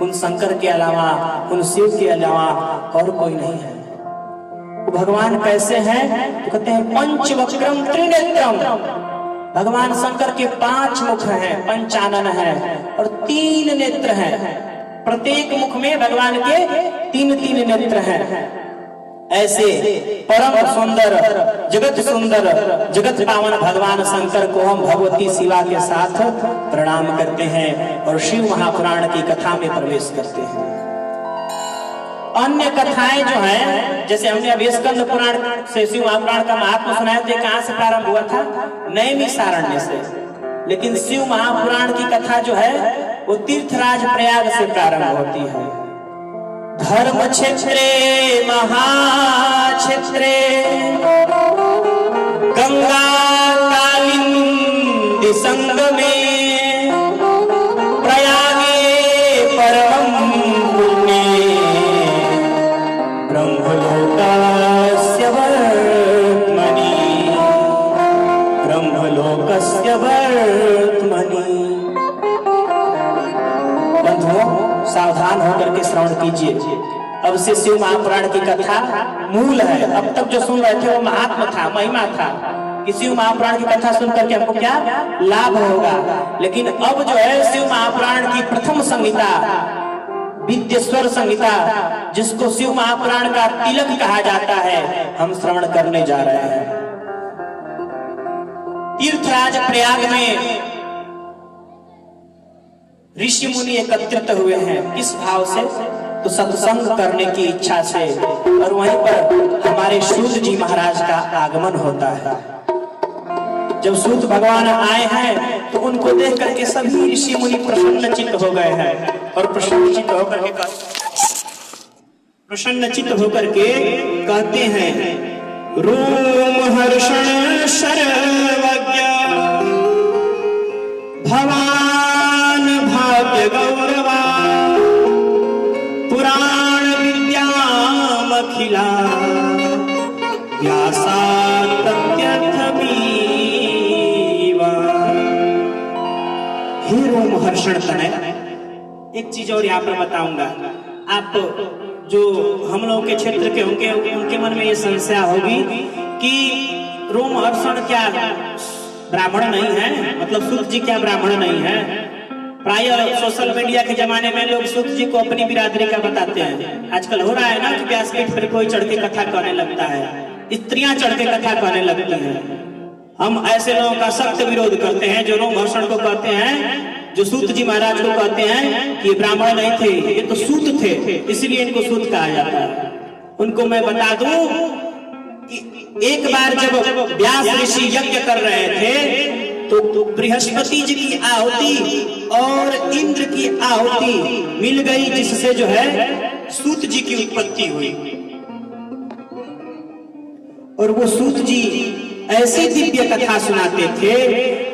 उन शंकर के अलावा, उन शिव के अलावा और कोई नहीं है। वो भगवान कैसे हैं? तो कहते हैं पंचवक्रम त्रिनेत्रम। भगवान शंकर के 5 मुख हैं, पंचानन है और 3 नेत्र हैं। प्रत्येक मुख में भगवान के 3-3 नेत्र हैं। ऐसे परम सुंदर, जगत सुंदर, जगत पावन भगवान शंकर को हम भगवती शिवा के साथ प्रणाम करते हैं और शिव महापुराण की कथा में प्रवेश करते हैं। अन्य कथाएं जो हैं, जैसे हमने अभी स्कंद पुराण से शिव महापुराण का महात्मा सुनाया, तो कहाँ से प्रारंभ हुआ था? नैमिषारण्य से। लेकिन शिव महापुराण की कथा जो है वो तीर्थराज प्रयाग से प्रारंभ होती है। धर्म क्षेत्रे महाक्षेत्रे गंगा कालिंदी संगमे प्रयागे परमं पुण्ये ब्रह्मलोकस्य वर्त्मनि, ब्रह्मलोकस्य वर्त्मनि। सावधान होकर के श्रवण कीजिए। अब से शिव महापुराण की कथा मूल है। अब तक जो सुन रहे थे वो महात्मा था, महिमा था कि शिव महापुराण की कथा सुन करके हमको क्या लाभ होगा। लेकिन अब जो है शिव महापुराण की प्रथम संहिता विद्वेश्वर संहिता, जिसको शिव महापुराण का तिलक कहा जाता है, हम श्रवण करने जा रहे हैं। तीर्थराज प्रयाग में ऋषि मुनि एकत्रित हुए हैं। किस भाव से? तो सत्संग करने की इच्छा से। और वहीं पर हमारे सूत जी महाराज का आगमन होता है। जब सूत भगवान आए हैं तो उनको देख करके सभी ऋषि मुनि प्रसन्नचित्त हो गए हैं और प्रसन्नचित्त होकर के कहते हैं रोमहर्षण सर्वज्ञ भवान भाग्य गौरवा पुराण विद्यामखिला व्यासात् तथ्यर्थमीवा। हे रोमहर्षण तनय, एक चीज और यहाँ पर बताऊंगा। आप जो हम लोगों के क्षेत्र के होंगे उनके मन में ये संशय होगी कि रोमहर्षण क्या ब्राह्मण नहीं है, मतलब सूत जी क्या ब्राह्मण नहीं है। प्राय सोशल मीडिया के जमाने में लोग सूत जी को अपनी बिरादरी का बताते हैं। आजकल हो रहा है ना कि व्यासपीठ पर कोई चढ़ के कथा कहने लगता है, स्त्रियां चढ़ के कथा कहने लगती हैं। हम ऐसे लोगों का सख्त विरोध करते हैं जो रोमहर्षण को कहते हैं, जो सूत जी महाराज को कहते हैं कि ये ब्राह्मण नहीं थे, ये तो सूत थे, इसलिए इनको सूत कहा जाता है। उनको मैं बता दूं कि एक बार जब व्यास ऋषि यज्ञ कर रहे थे तो बृहस्पति जी की आहुति और इंद्र की आहुति मिल गई, जिससे जो है सूत जी की उत्पत्ति हुई। और वो सूत जी ऐसी दिव्य कथा सुनाते थे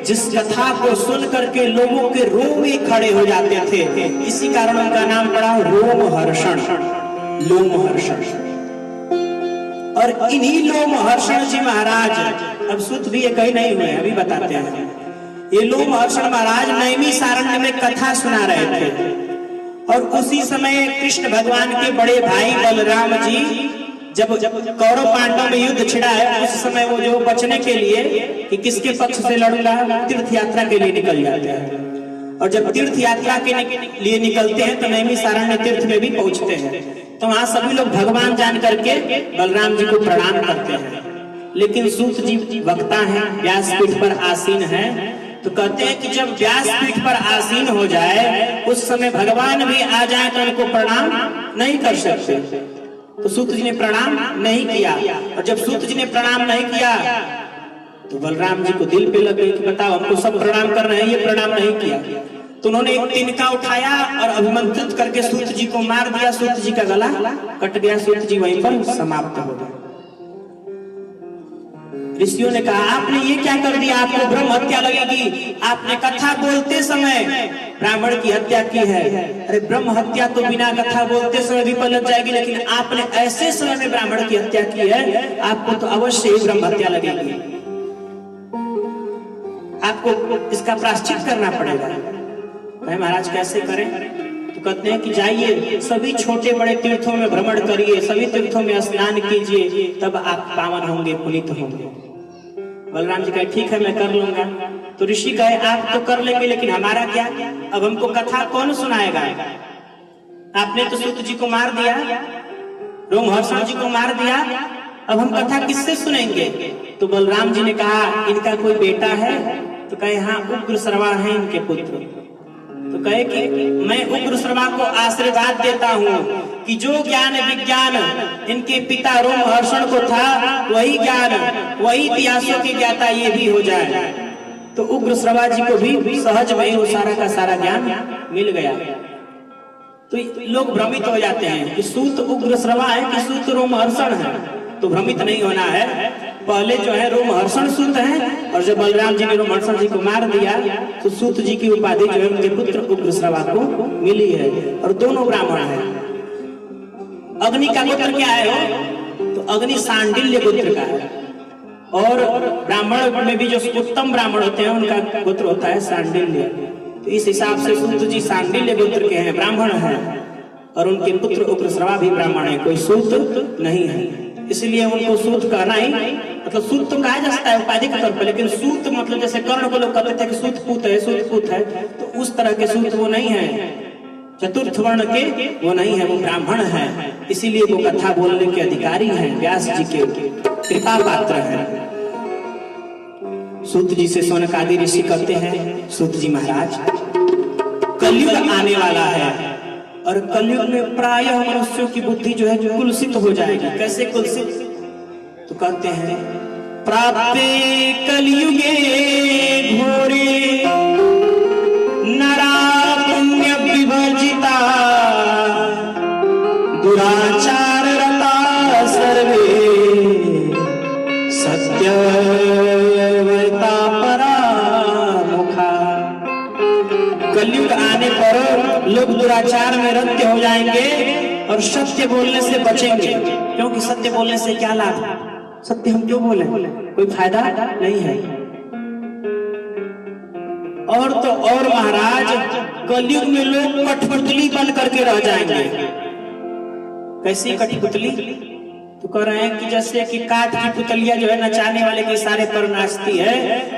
जिस कथा को सुन करके लोगों के रोमे खड़े हो जाते थे। इसी कारण उनका नाम पड़ा रोमहर्षण, लोमहर्षण। और इन्हीं लोमहर्षण जी महाराज, अब सूत भी कहीं नहीं हुए, अभी बताते हैं। ये लोमहर्षण महाराज नैमिषारण्य में कथा सुना रहे थे और उसी समय कृष्ण भगवान के बड़े भाई बलराम जी जब कौरव पांडव में युद्ध छिड़ा है, उस समय वो जो बचने के लिए कि किसके पक्ष से लड़ूंगा, तीर्थ यात्रा के लिए निकल जाते हैं। और जब तीर्थ यात्रा के लिए निकलते हैं तो नैमिषारण्य तीर्थ में भी पहुंचते हैं। तो वहां सभी लोग भगवान जान करके बलराम जी को प्रणाम करते हैं। लेकिन सूत जी वक्ता हैं, व्यासपीठ पर आसीन हैं, तो कहते हैं कि जब व्यासपीठ पर आसीन हो जाए उस समय भगवान भी आ जाए तो उनको प्रणाम नहीं कर सकते। तो सूत जी ने प्रणाम नहीं किया, और जब सूत जी ने प्रणाम नहीं किया तो बलराम जी को दिल पे लग गई कि बताओ हमको सब प्रणाम कर रहे हैं, ये प्रणाम नहीं किया। तो उन्होंने एक तिनका उठाया और अभिमंत्रित करके सूत जी को मार दिया। सूत जी का गला कट गया, सूत जी वहीं पर समाप्त हो गए। ऋषियों ने कहा आपने ये क्या कर दिया, आपको ब्रह्म हत्या लगेगी, आपने कथा बोलते समय ब्राह्मण की हत्या की है। अरे ब्रह्म हत्या तो बिना कथा बोलते समय भी पलट जाएगी, लेकिन आपने ऐसे समय में ब्राह्मण की हत्या की है, आपको तो अवश्य ही ब्रह्म हत्या लगेगी, आपको इसका प्रायश्चित करना पड़ेगा। भाई महाराज कैसे करें? तो कहते हैं कि जाइए सभी छोटे बड़े तीर्थों में भ्रमण करिए, सभी तीर्थों में स्नान कीजिए, तब आप पावन होंगे, पुनीत होंगे। बलराम जी कहे ठीक है मैं कर लूंगा। तो ऋषि कहे आप तो कर लेंगे, लेकिन हमारा क्या, अब हमको कथा कौन सुनाएगा? आपने तो सूत जी को मार दिया, रोमहर्षण जी को मार दिया, अब हम कथा किससे सुनेंगे? तो बलराम जी ने कहा इनका कोई बेटा है? तो कहे हाँ उग्रश्रवा है इनके पुत्र। तो कहे कि मैं उग्रश्रवा को आशीर्वाद देता हूँ कि जो ज्ञान विज्ञान इनके पिता रोमहर्षण को था, वही ज्ञान वही इतिहासों की ज्ञाता ये भी हो जाए। तो उग्रश्रवा जी को भी सहज में वो सारा का सारा ज्ञान मिल गया। तो लोग भ्रमित हो जाते हैं कि सूत उग्रश्रवा है कि सूत रोमहर्षण है। तो भ्रमित नहीं होना है, पहले जो है रोमहर्षण सूत है, और जब बलराम जी ने रोमहर्षण जी को मार दिया तो सूत जी की उपाधि जो है उनके पुत्र उग्रश्रवा को मिली है, और दोनों ब्राह्मण है। अग्नि का गोत्र क्या है हो? तो अग्नि सांडिल्य गोत्र का है, और ब्राह्मण में भी जो उत्तम ब्राह्मण होते हैं उनका गोत्र होता है सांडिल्य। तो इस हिसाब से सूत जी सांडिल्य गोत्र के हैं, ब्राह्मण हैं, और उनके पुत्र उग्रश्रवा भी ब्राह्मण है, कोई सूत नहीं है। इसलिए उनको सूत कहना ही, मतलब सूत तो कहा जा सकता है उपाधि के तौर पर, लेकिन सूत मतलब जैसे कर्ण को लोग कहते थे कि सूत पूत है, सूत पूत है, तो उस तरह के सूत वो नहीं है, चतुर्थ वर्ण के वो नहीं है, वो ब्राह्मण है। इसीलिए वो कथा बोलने के अधिकारी हैं, व्यास जी के कृपा पात्र हैं। सूत जी से शौनकादि ऋषि कहते हैं सूत जी महाराज कलयुग आने वाला है, और कलयुग में प्रायः मनुष्यों की बुद्धि जो है कुलसित हो जाएगी। कैसे कुलसित? तो कहते हैं प्राप्ते कलयुगे घोरे नरा पुण्य विवर्जिता दुराचार रता सर्वे सत्यव्रता परामुखा। कलयुग आने पर लोग दुराचार में रत हो जाएंगे और सत्य बोलने से बचेंगे, क्योंकि सत्य बोलने से क्या लाभ? सत्य हम क्यों बोले, कोई फायदा नहीं है। और तो और महाराज कलयुग में लोग कठपुतली बन करके रह जाएंगे। कैसी कठपुतली? तो कह रहे हैं कि जैसे कि काठ की पुतलिया जो है नचाने वाले के इशारे पर नाचती है,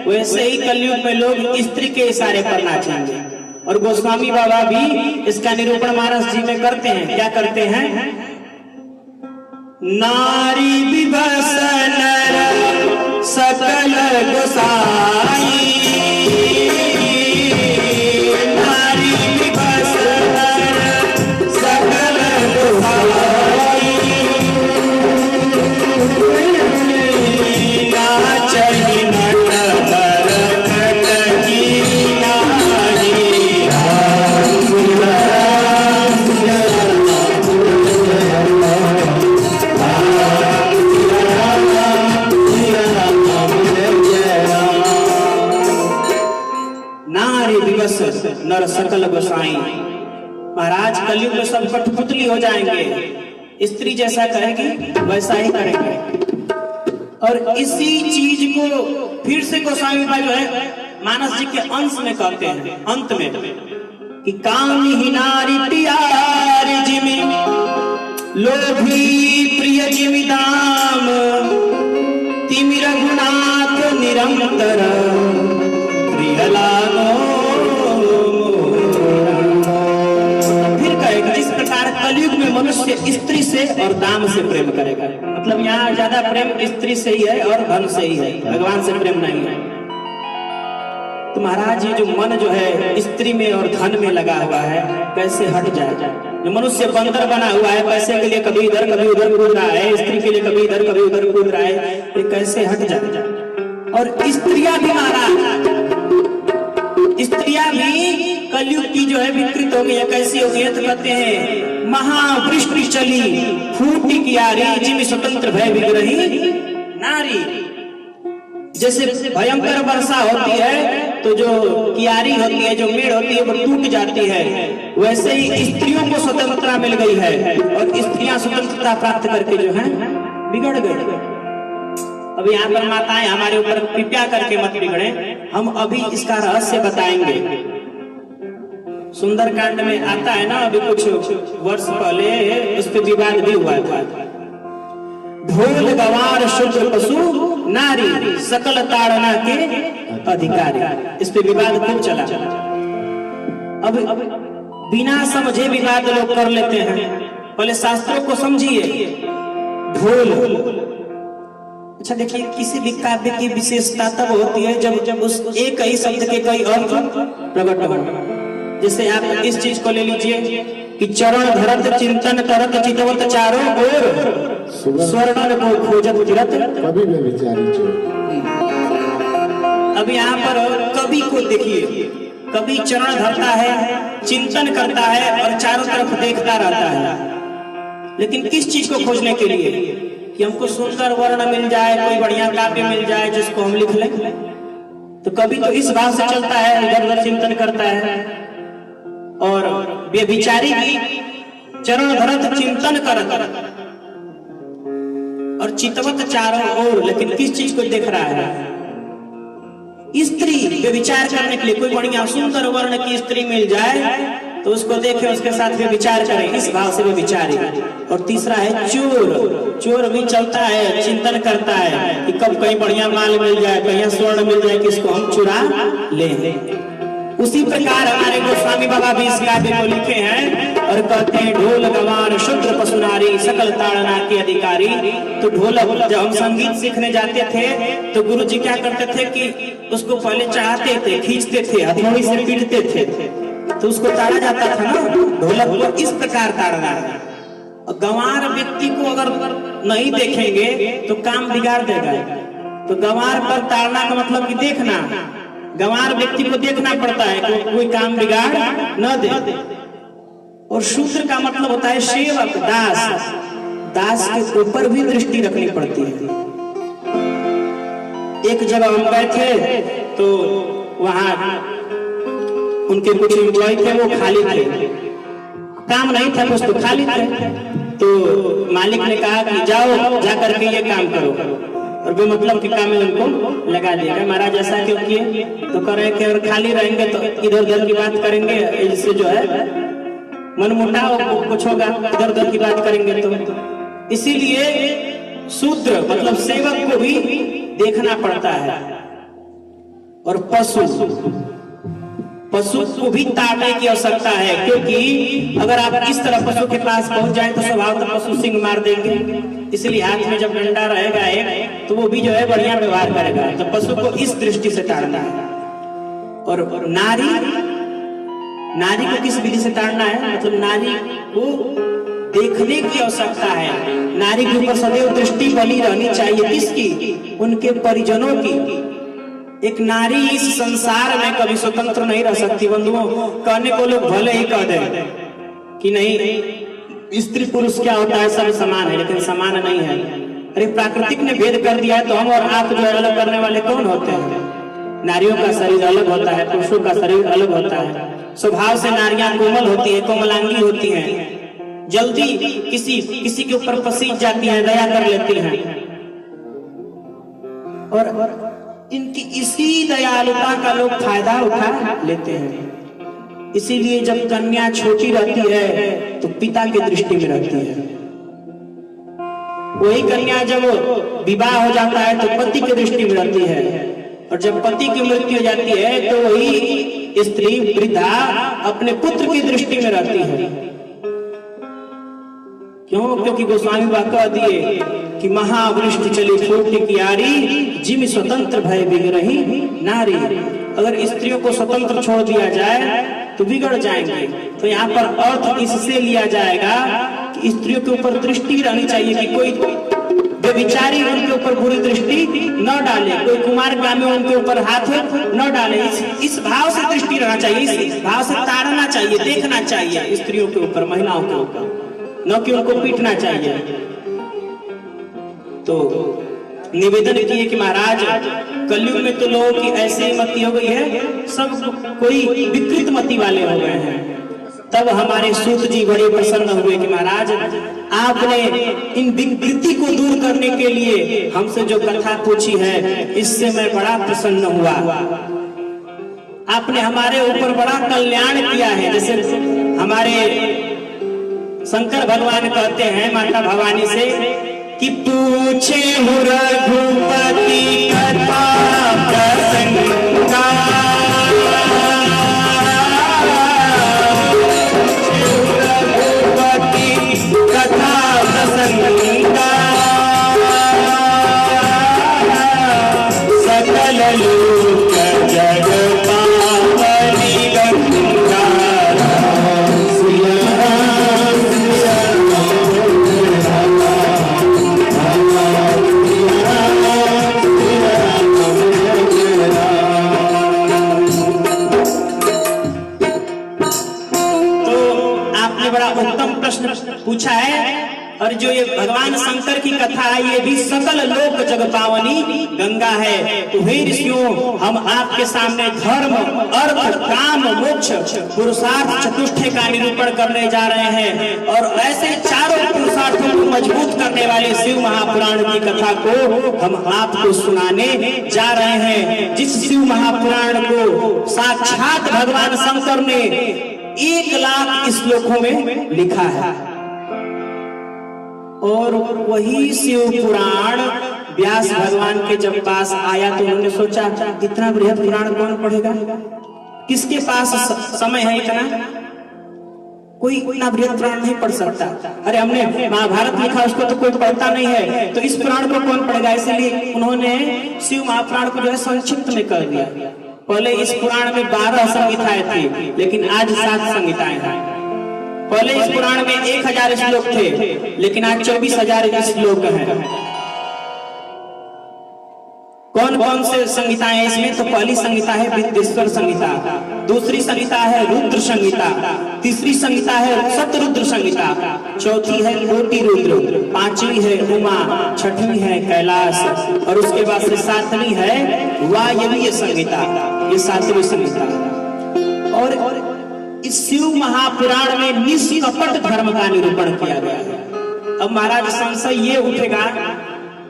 वैसे ही कलयुग में लोग स्त्री के इशारे पर नाचेंगे। और गोस्वामी बाबा भी इसका निरूपण मानस जी में करते हैं। क्या करते हैं? नारी विवश नर सकल गोसाई, नारी विवश नर सकल गोसाई, नाचहि नट भरत की नारी, नर सकल गोसाई। महाराज कलयुग में सब कठपुतली हो जाएंगे, स्त्री जैसा कहेगी वैसा ही करेंगे। और इसी चीज को फिर से गोस्वामी भाई जो है मानस जी के अंश में कहते हैं, अंत में कि कामी ही नारी प्यार जिमि लोभी प्रिय जिमि दाम, तिमि रघुनाथ निरंतर प्रिय लागो। जिस प्रकार कलयुग में मनुष्य स्त्री से और दाम से प्रेम करेगा, मतलब यहाँ ज्यादा प्रेम स्त्री से ही है और धन से ही है, भगवान से प्रेम नहीं है। तो महाराज ये जो मन जो है स्त्री में और धन में लगा हुआ है, कैसे हट जाए? जो मनुष्य बंदर बना हुआ है, पैसे के लिए कभी इधर कभी उधर कूद रहा है, स्त्री के लिए कभी इधर कभी उधर कूद रहा है, ये कैसे हट जाए? और स्त्रियां भी महाराज, स्त्रियां भी कलयुग की जो है विकृत हो गई है। कैसी हो गई है? तो कहते हैं महावृष्टि चली फूटी कियारी, जिमि स्वतंत्र भय विग्रही नारी। जैसे भयंकर वर्षा होती है तो जो कियारी होती है, जो मेड़ होती है, वो टूट जाती है, वैसे ही स्त्रियों को स्वतंत्रता मिल गई है और स्त्रियां स्वतंत्रता प्राप्त करके जो है बिगड़ गई। अब यहाँ पर माताएं हमारे ऊपर कृपया करके मत बिगड़े, हम अभी इसका रहस्य बताएंगे। सुंदरकांड में आता है ना, अभी कुछ वर्ष पहले उस पर विवाद भी हुआ था। ढोल गवार शुद्र पशु नारी सकल ताड़ना के अधिकारी, इस पे विवाद खूब चला। अब बिना समझे विवाद लोग कर लेते हैं, पहले शास्त्रों को समझिए। ढोल, अच्छा देखिए, किसी भी काव्य की विशेषता तब होती है जब उस एक ही शब्द के कई अर्थ प्रकट हो। जैसे आप इस चीज को ले लीजिए कि चरण धरत चिंतन करत चितवत चारों ओर, स्वर्ण को खोजत फिरत कवि में विचारी। अब यहाँ पर कवि को देखिए, कवि चरण धरता है, चिंतन करता है और चारों तरफ देखता रहता है, लेकिन किस चीज को खोजने के लिए? कि हमको सुंदर वर्ण मिल जाए, कोई बढ़िया काव्य मिल जाए जिसको हम लिख लें। तो कवि तो इस भाव से चलता है, इधर उधर चिंतन करता है। और बेविचारी भी चरण धरत चिंतन करत और चितवत चारों ओर, लेकिन किस चीज को देख रहा है? स्त्री बेविचार करने के लिए कोई बढ़िया सुंदर वर्ण की स्त्री मिल जाए तो उसको देखे, उसके साथ वे विचार करें, इस भाव से वे विचारे। और तीसरा है चोर, चोर भी चलता है, चिंतन करता है कि कब कहीं बढ़िया माल मिल जाए, कहीं स्वर्ण मिल जाए कि इसको हम चुरा लें। उसी प्रकार हमारे गोस्वामी बाबा भी इस काव्य को लिखे हैं और कहते हैं ढोल गवार शुद्र पशु नारी सकल ताड़ना के अधिकारी। तो ढोलक, जब हम संगीत सीखने जाते थे तो गुरु जी क्या करते थे कि उसको पहले चढ़ाते थे, खींचते थे, हथौड़ी से पीटते थे, तो उसको ताड़ा जाता था ना। ढोलक को इस प्रकार ताड़ना है। गंवार व्यक्ति को अगर नहीं देखेंगे तो काम बिगाड़ देगा। तो गंवार पर ताड़ना का मतलब कि देखना, गंवार व्यक्ति को देखना पड़ता है कि कोई काम बिगाड़ न दे। और शूद्र का मतलब होता है सेवक, दास, दास के ऊपर भी दृष्टि रखनी पड़ती है। एक जगह हम गए थे तो वहां उनके कुछ एम्प्लॉय थे, वो खाली थे, काम नहीं था कुछ, तो खाली थे। तो मालिक ने कहा कि जाओ जाकर के ये काम करो, और वो मतलब कि काम में उनको लगा दिया। महाराज ऐसा क्यों किए? तो कह रहे कि अगर खाली रहेंगे तो इधर उधर की बात करेंगे, इससे जो है मनमुटाव कुछ होगा, इधर उधर की बात करेंगे इसीलिए शूद्र मतलब सेवक को भी देखना पड़ता है, और पशु को भी ताड़ने की आवश्यकता है, क्योंकि अगर आप इस तरह पशु के पास पहुंच जाए तो स्वभावतः पशु सिंह मार देंगे। इसलिए हाथ में जब डंडा रहेगा एक, तो वो भी जो है बढ़िया व्यवहार करेगा। तो पशु को इस दृष्टि से ताड़ना है। और नारी को किस विधि से ताड़ना है, मतलब नारी को देखने की आवश्यकता है। नारी के ऊपर सदैव दृष्टि बनी रहनी चाहिए। किसकी? उनके परिजनों की। एक नारी इस संसार में कभी स्वतंत्र नहीं रह सकती। बंधुओं, कहने को लोग भले ही कह दें कि नहीं स्त्री पुरुष क्या होता है, सब समान है, लेकिन समान नहीं है। अरे प्राकृतिक ने भेद कर दिया है, तो हम और आप जो अलग करने वाले कौन होते हैं? नारियों का शरीर अलग होता है, पुरुषों का शरीर अलग होता है। स्वभाव से नारियां कोमल होती है, कोमलांगी होती हैं, जल्दी किसी के ऊपर पसीज जाती हैं, दया कर लेती हैं, और इनकी इसी दयालुता का लोग फायदा उठा लेते हैं। इसीलिए जब कन्या छोटी रहती है तो पिता की दृष्टि में रहती है। वही कन्या जब विवाह हो जाता है तो पति की दृष्टि में रहती है, और जब पति की मृत्यु हो जाती है तो वही स्त्री वृद्धा अपने पुत्र की दृष्टि में रहती है। क्यों? क्योंकि गोस्वामी बाबा कह दिए कि महावृष्टि चली फूट की आरी, जिम स्वतंत्र भय बिगड़ही नारी। अगर स्त्रियों को स्वतंत्र छोड़ दिया जाए तो बिगड़ जाएंगे। तो यहाँ पर अर्थ इससे लिया जाएगा कि स्त्रियों के ऊपर दृष्टि रहनी चाहिए कि कोई व्यभिचारी उनके ऊपर बुरी दृष्टि न डाले, कोई कुमारगामी उनके ऊपर हाथ न डाले। इस भाव से दृष्टि रहना चाहिए, इस भाव से ताड़ना चाहिए, देखना चाहिए स्त्रियों के ऊपर, महिलाओं के ऊपर, न कि उनको पीटना चाहिए। तो निवेदन किए कि महाराज कलयुग में तो लोगों की ऐसी मति हो गई है, सब कोई विकृत मति वाले हो गए हैं। तब हमारे सूत जी बड़े प्रसन्न हुए कि महाराज आपने इन विकृति को दूर करने के लिए हमसे जो कथा पूछी है, इससे मैं बड़ा प्रसन्न हुआ। आपने हमारे ऊपर बड़ा कल्याण किया है। जैसे हमारे शंकर भगवान कहते हैं माता भवानी से कि पूछे हो रघुपति कथा प्रसंगा, रघुपति कथा प्रसंगा, सकल लोक जग पावनी गंगा। पूछा है, और जो ये भगवान शंकर की कथा है ये भी सकल लोक जग पावनी गंगा है। तो हे ऋषियों, हम आपके सामने धर्म, अर्थ, काम, मोक्ष, पुरुषार्थ चतुष्टय का निरूपण करने जा रहे हैं, और ऐसे चारों पुरुषार्थों को मजबूत करने वाले शिव महापुराण की कथा को हम आपको सुनाने जा रहे हैं। जिस शिव महापुराण को साक्षात भगवान शंकर ने 1 लाख श्लोकों में लिखा है, और वही शिव पुराण व्यास भगवान के जब पास आया तो उन्होंने सोचा इतना बृहद पुराण कौन पढ़ेगा, किसके पास समय है इतना, कोई इतना बृहद पुराण नहीं पढ़ सकता। अरे हमने महाभारत लिखा, उसको तो कोई पढ़ता नहीं है, तो इस पुराण को कौन पढ़ेगा। इसलिए उन्होंने शिव महापुराण को जो है संक्षिप्त में कर दिया। पहले इस पुराण में 12 संहिताएं थी, लेकिन आज 7 संहिताएं हैं। पहले इस पुराण में 1000 श्लोक थे, लेकिन आज 24,000 श्लोक हैं। कौन कौन से संहिताएं इसमें? तो पहली संहिता है विद्येश्वर संहिता, दूसरी संहिता है रुद्र संहिता, तीसरी संहिता है शतरुद्र संहिता, चौथी है कोटि रुद्र, पांचवी है उमा, छठवीं है कैलाश, और उसके बाद से 7वीं है वायवीय संहिता। ये 7वीं संहिता। और इस शिव महापुराण में निष्कपट धर्म का निरूपण किया गया है। अब महाराज संशय ये उठेगा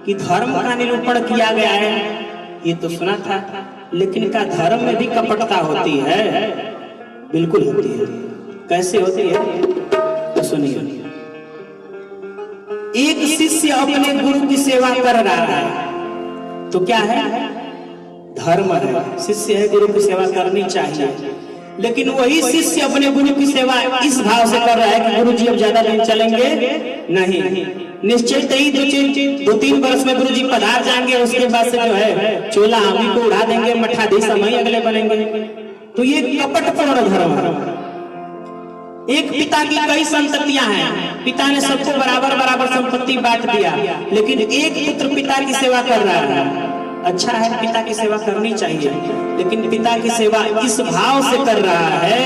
कि धर्म का निरूपण किया गया है, ये तो सुना था, लेकिन क्या धर्म में भी कपटता होती है? बिल्कुल होती है। कैसे होती है तो सुनिए। एक शिष्य अपने गुरु की सेवा कर रहा है तो क्या है? धर्म है। शिष्य है, गुरु की सेवा करनी चाहिए। लेकिन वही शिष्य अपने गुरु की सेवा इस भाव से कर रहा है कि गुरु जी अब ज्यादा दिन चलेंगे नहीं, निश्चित ही 2-3 वर्ष में गुरु जी पधार जाएंगे, उसके बाद से जो है चोला हम ही को उड़ा देंगे, मठाधीश हम ही अगले बनेंगे। तो ये कपटपूर्ण धर्म है। एक पिता की कई संपत्तियां हैं, पिता ने सबको बराबर बराबर संपत्ति बांट दिया, लेकिन एक पुत्र पिता की सेवा कर रहा है। अच्छा है, पिता की सेवा करनी चाहिए, लेकिन पिता की सेवा इस भाव से कर रहा है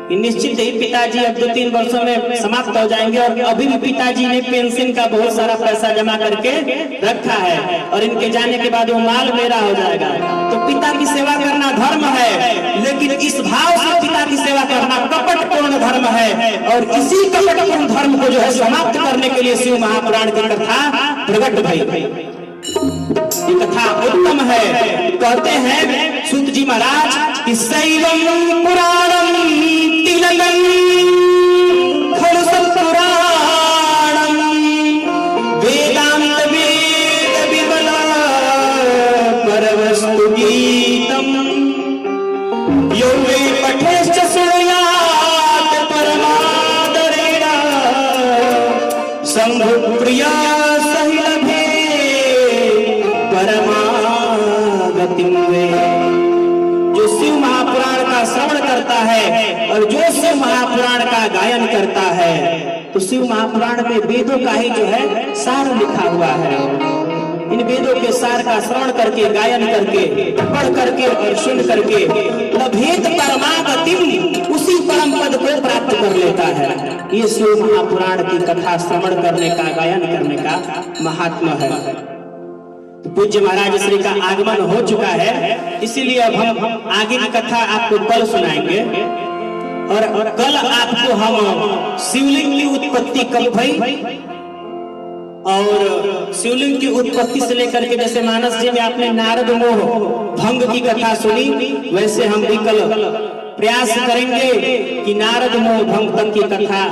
कि निश्चित ही पिताजी अब 2-3 वर्षों में समाप्त हो जाएंगे और अभी भी पिताजी ने पेंशन का बहुत सारा पैसा जमा करके रखा है और इनके जाने के बाद वो माल मेरा हो जाएगा। तो पिता की सेवा करना धर्म है, लेकिन इस भाव से पिता की सेवा करना कपटपूर्ण धर्म है। और इसी कपटपूर्ण धर्म को जो है समाप्त करने के लिए शिव महापुराण की कथा प्रकट भई। ये कथा उत्तम है। कहते हैं सूत जी महाराज कि शैवम पुराणम तिलकम खलसम पुराणम वेदांत वेद विमला परवस्तु गीतम यो वे पठेश्च शृणुयात् परमादरेण संभु प्रिया जो शिव महापुराण का श्रवण करता है और जो शिव महापुराण का गायन करता है, तो शिव महापुराण में वेदों का ही जो है सार लिखा हुआ है। इन वेदों के सार का श्रवण करके, गायन करके, पढ़ करके और सुन करके लभेत परमागतिम, उसी परम पद को प्राप्त कर लेता है। ये शिव महापुराण की कथा श्रवण करने का, गायन करने का महात्मा है। पूज्य महाराज श्री का आगमन हो चुका है, इसीलिए अब हम आगे की कथा आपको कल सुनाएंगे। और कल आपको हम शिवलिंग की उत्पत्ति कब भई और शिवलिंग की उत्पत्ति से लेकर के, जैसे मानस जी में आपने नारद मोह भंग की कथा सुनी, वैसे हम भी कल प्रयास करेंगे कि नारद मोह भंग तक की कथा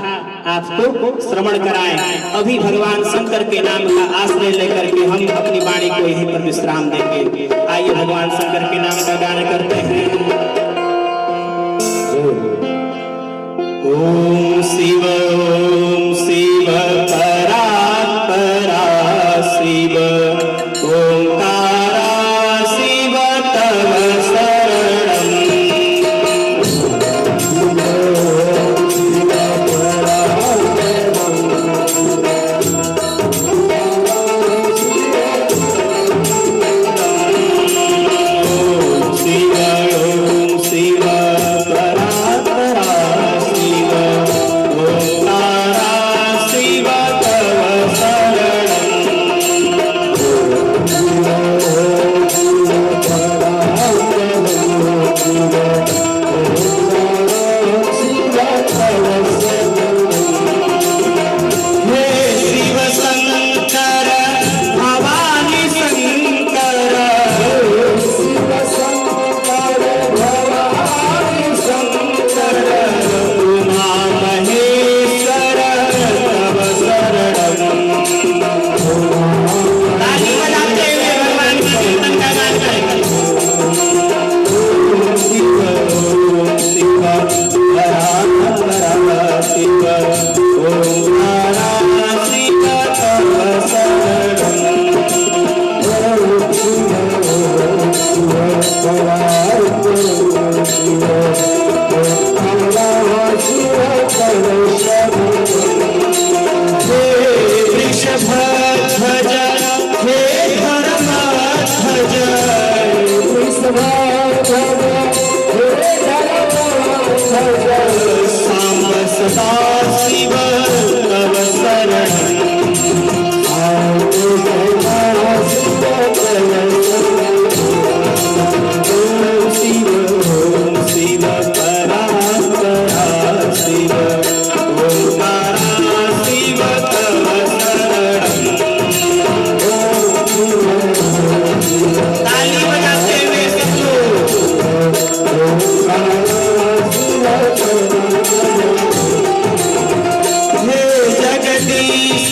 आपको श्रवण कराएं। अभी भगवान शंकर के नाम का आश्रय लेकर के हम अपनी वाणी को यहीं पर विश्राम देंगे। आइए भगवान शंकर के नाम का गान करते हैं। ओम शिव परात्परा शिव ओंकारा शिव तव शरणम। जगदीश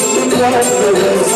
शिव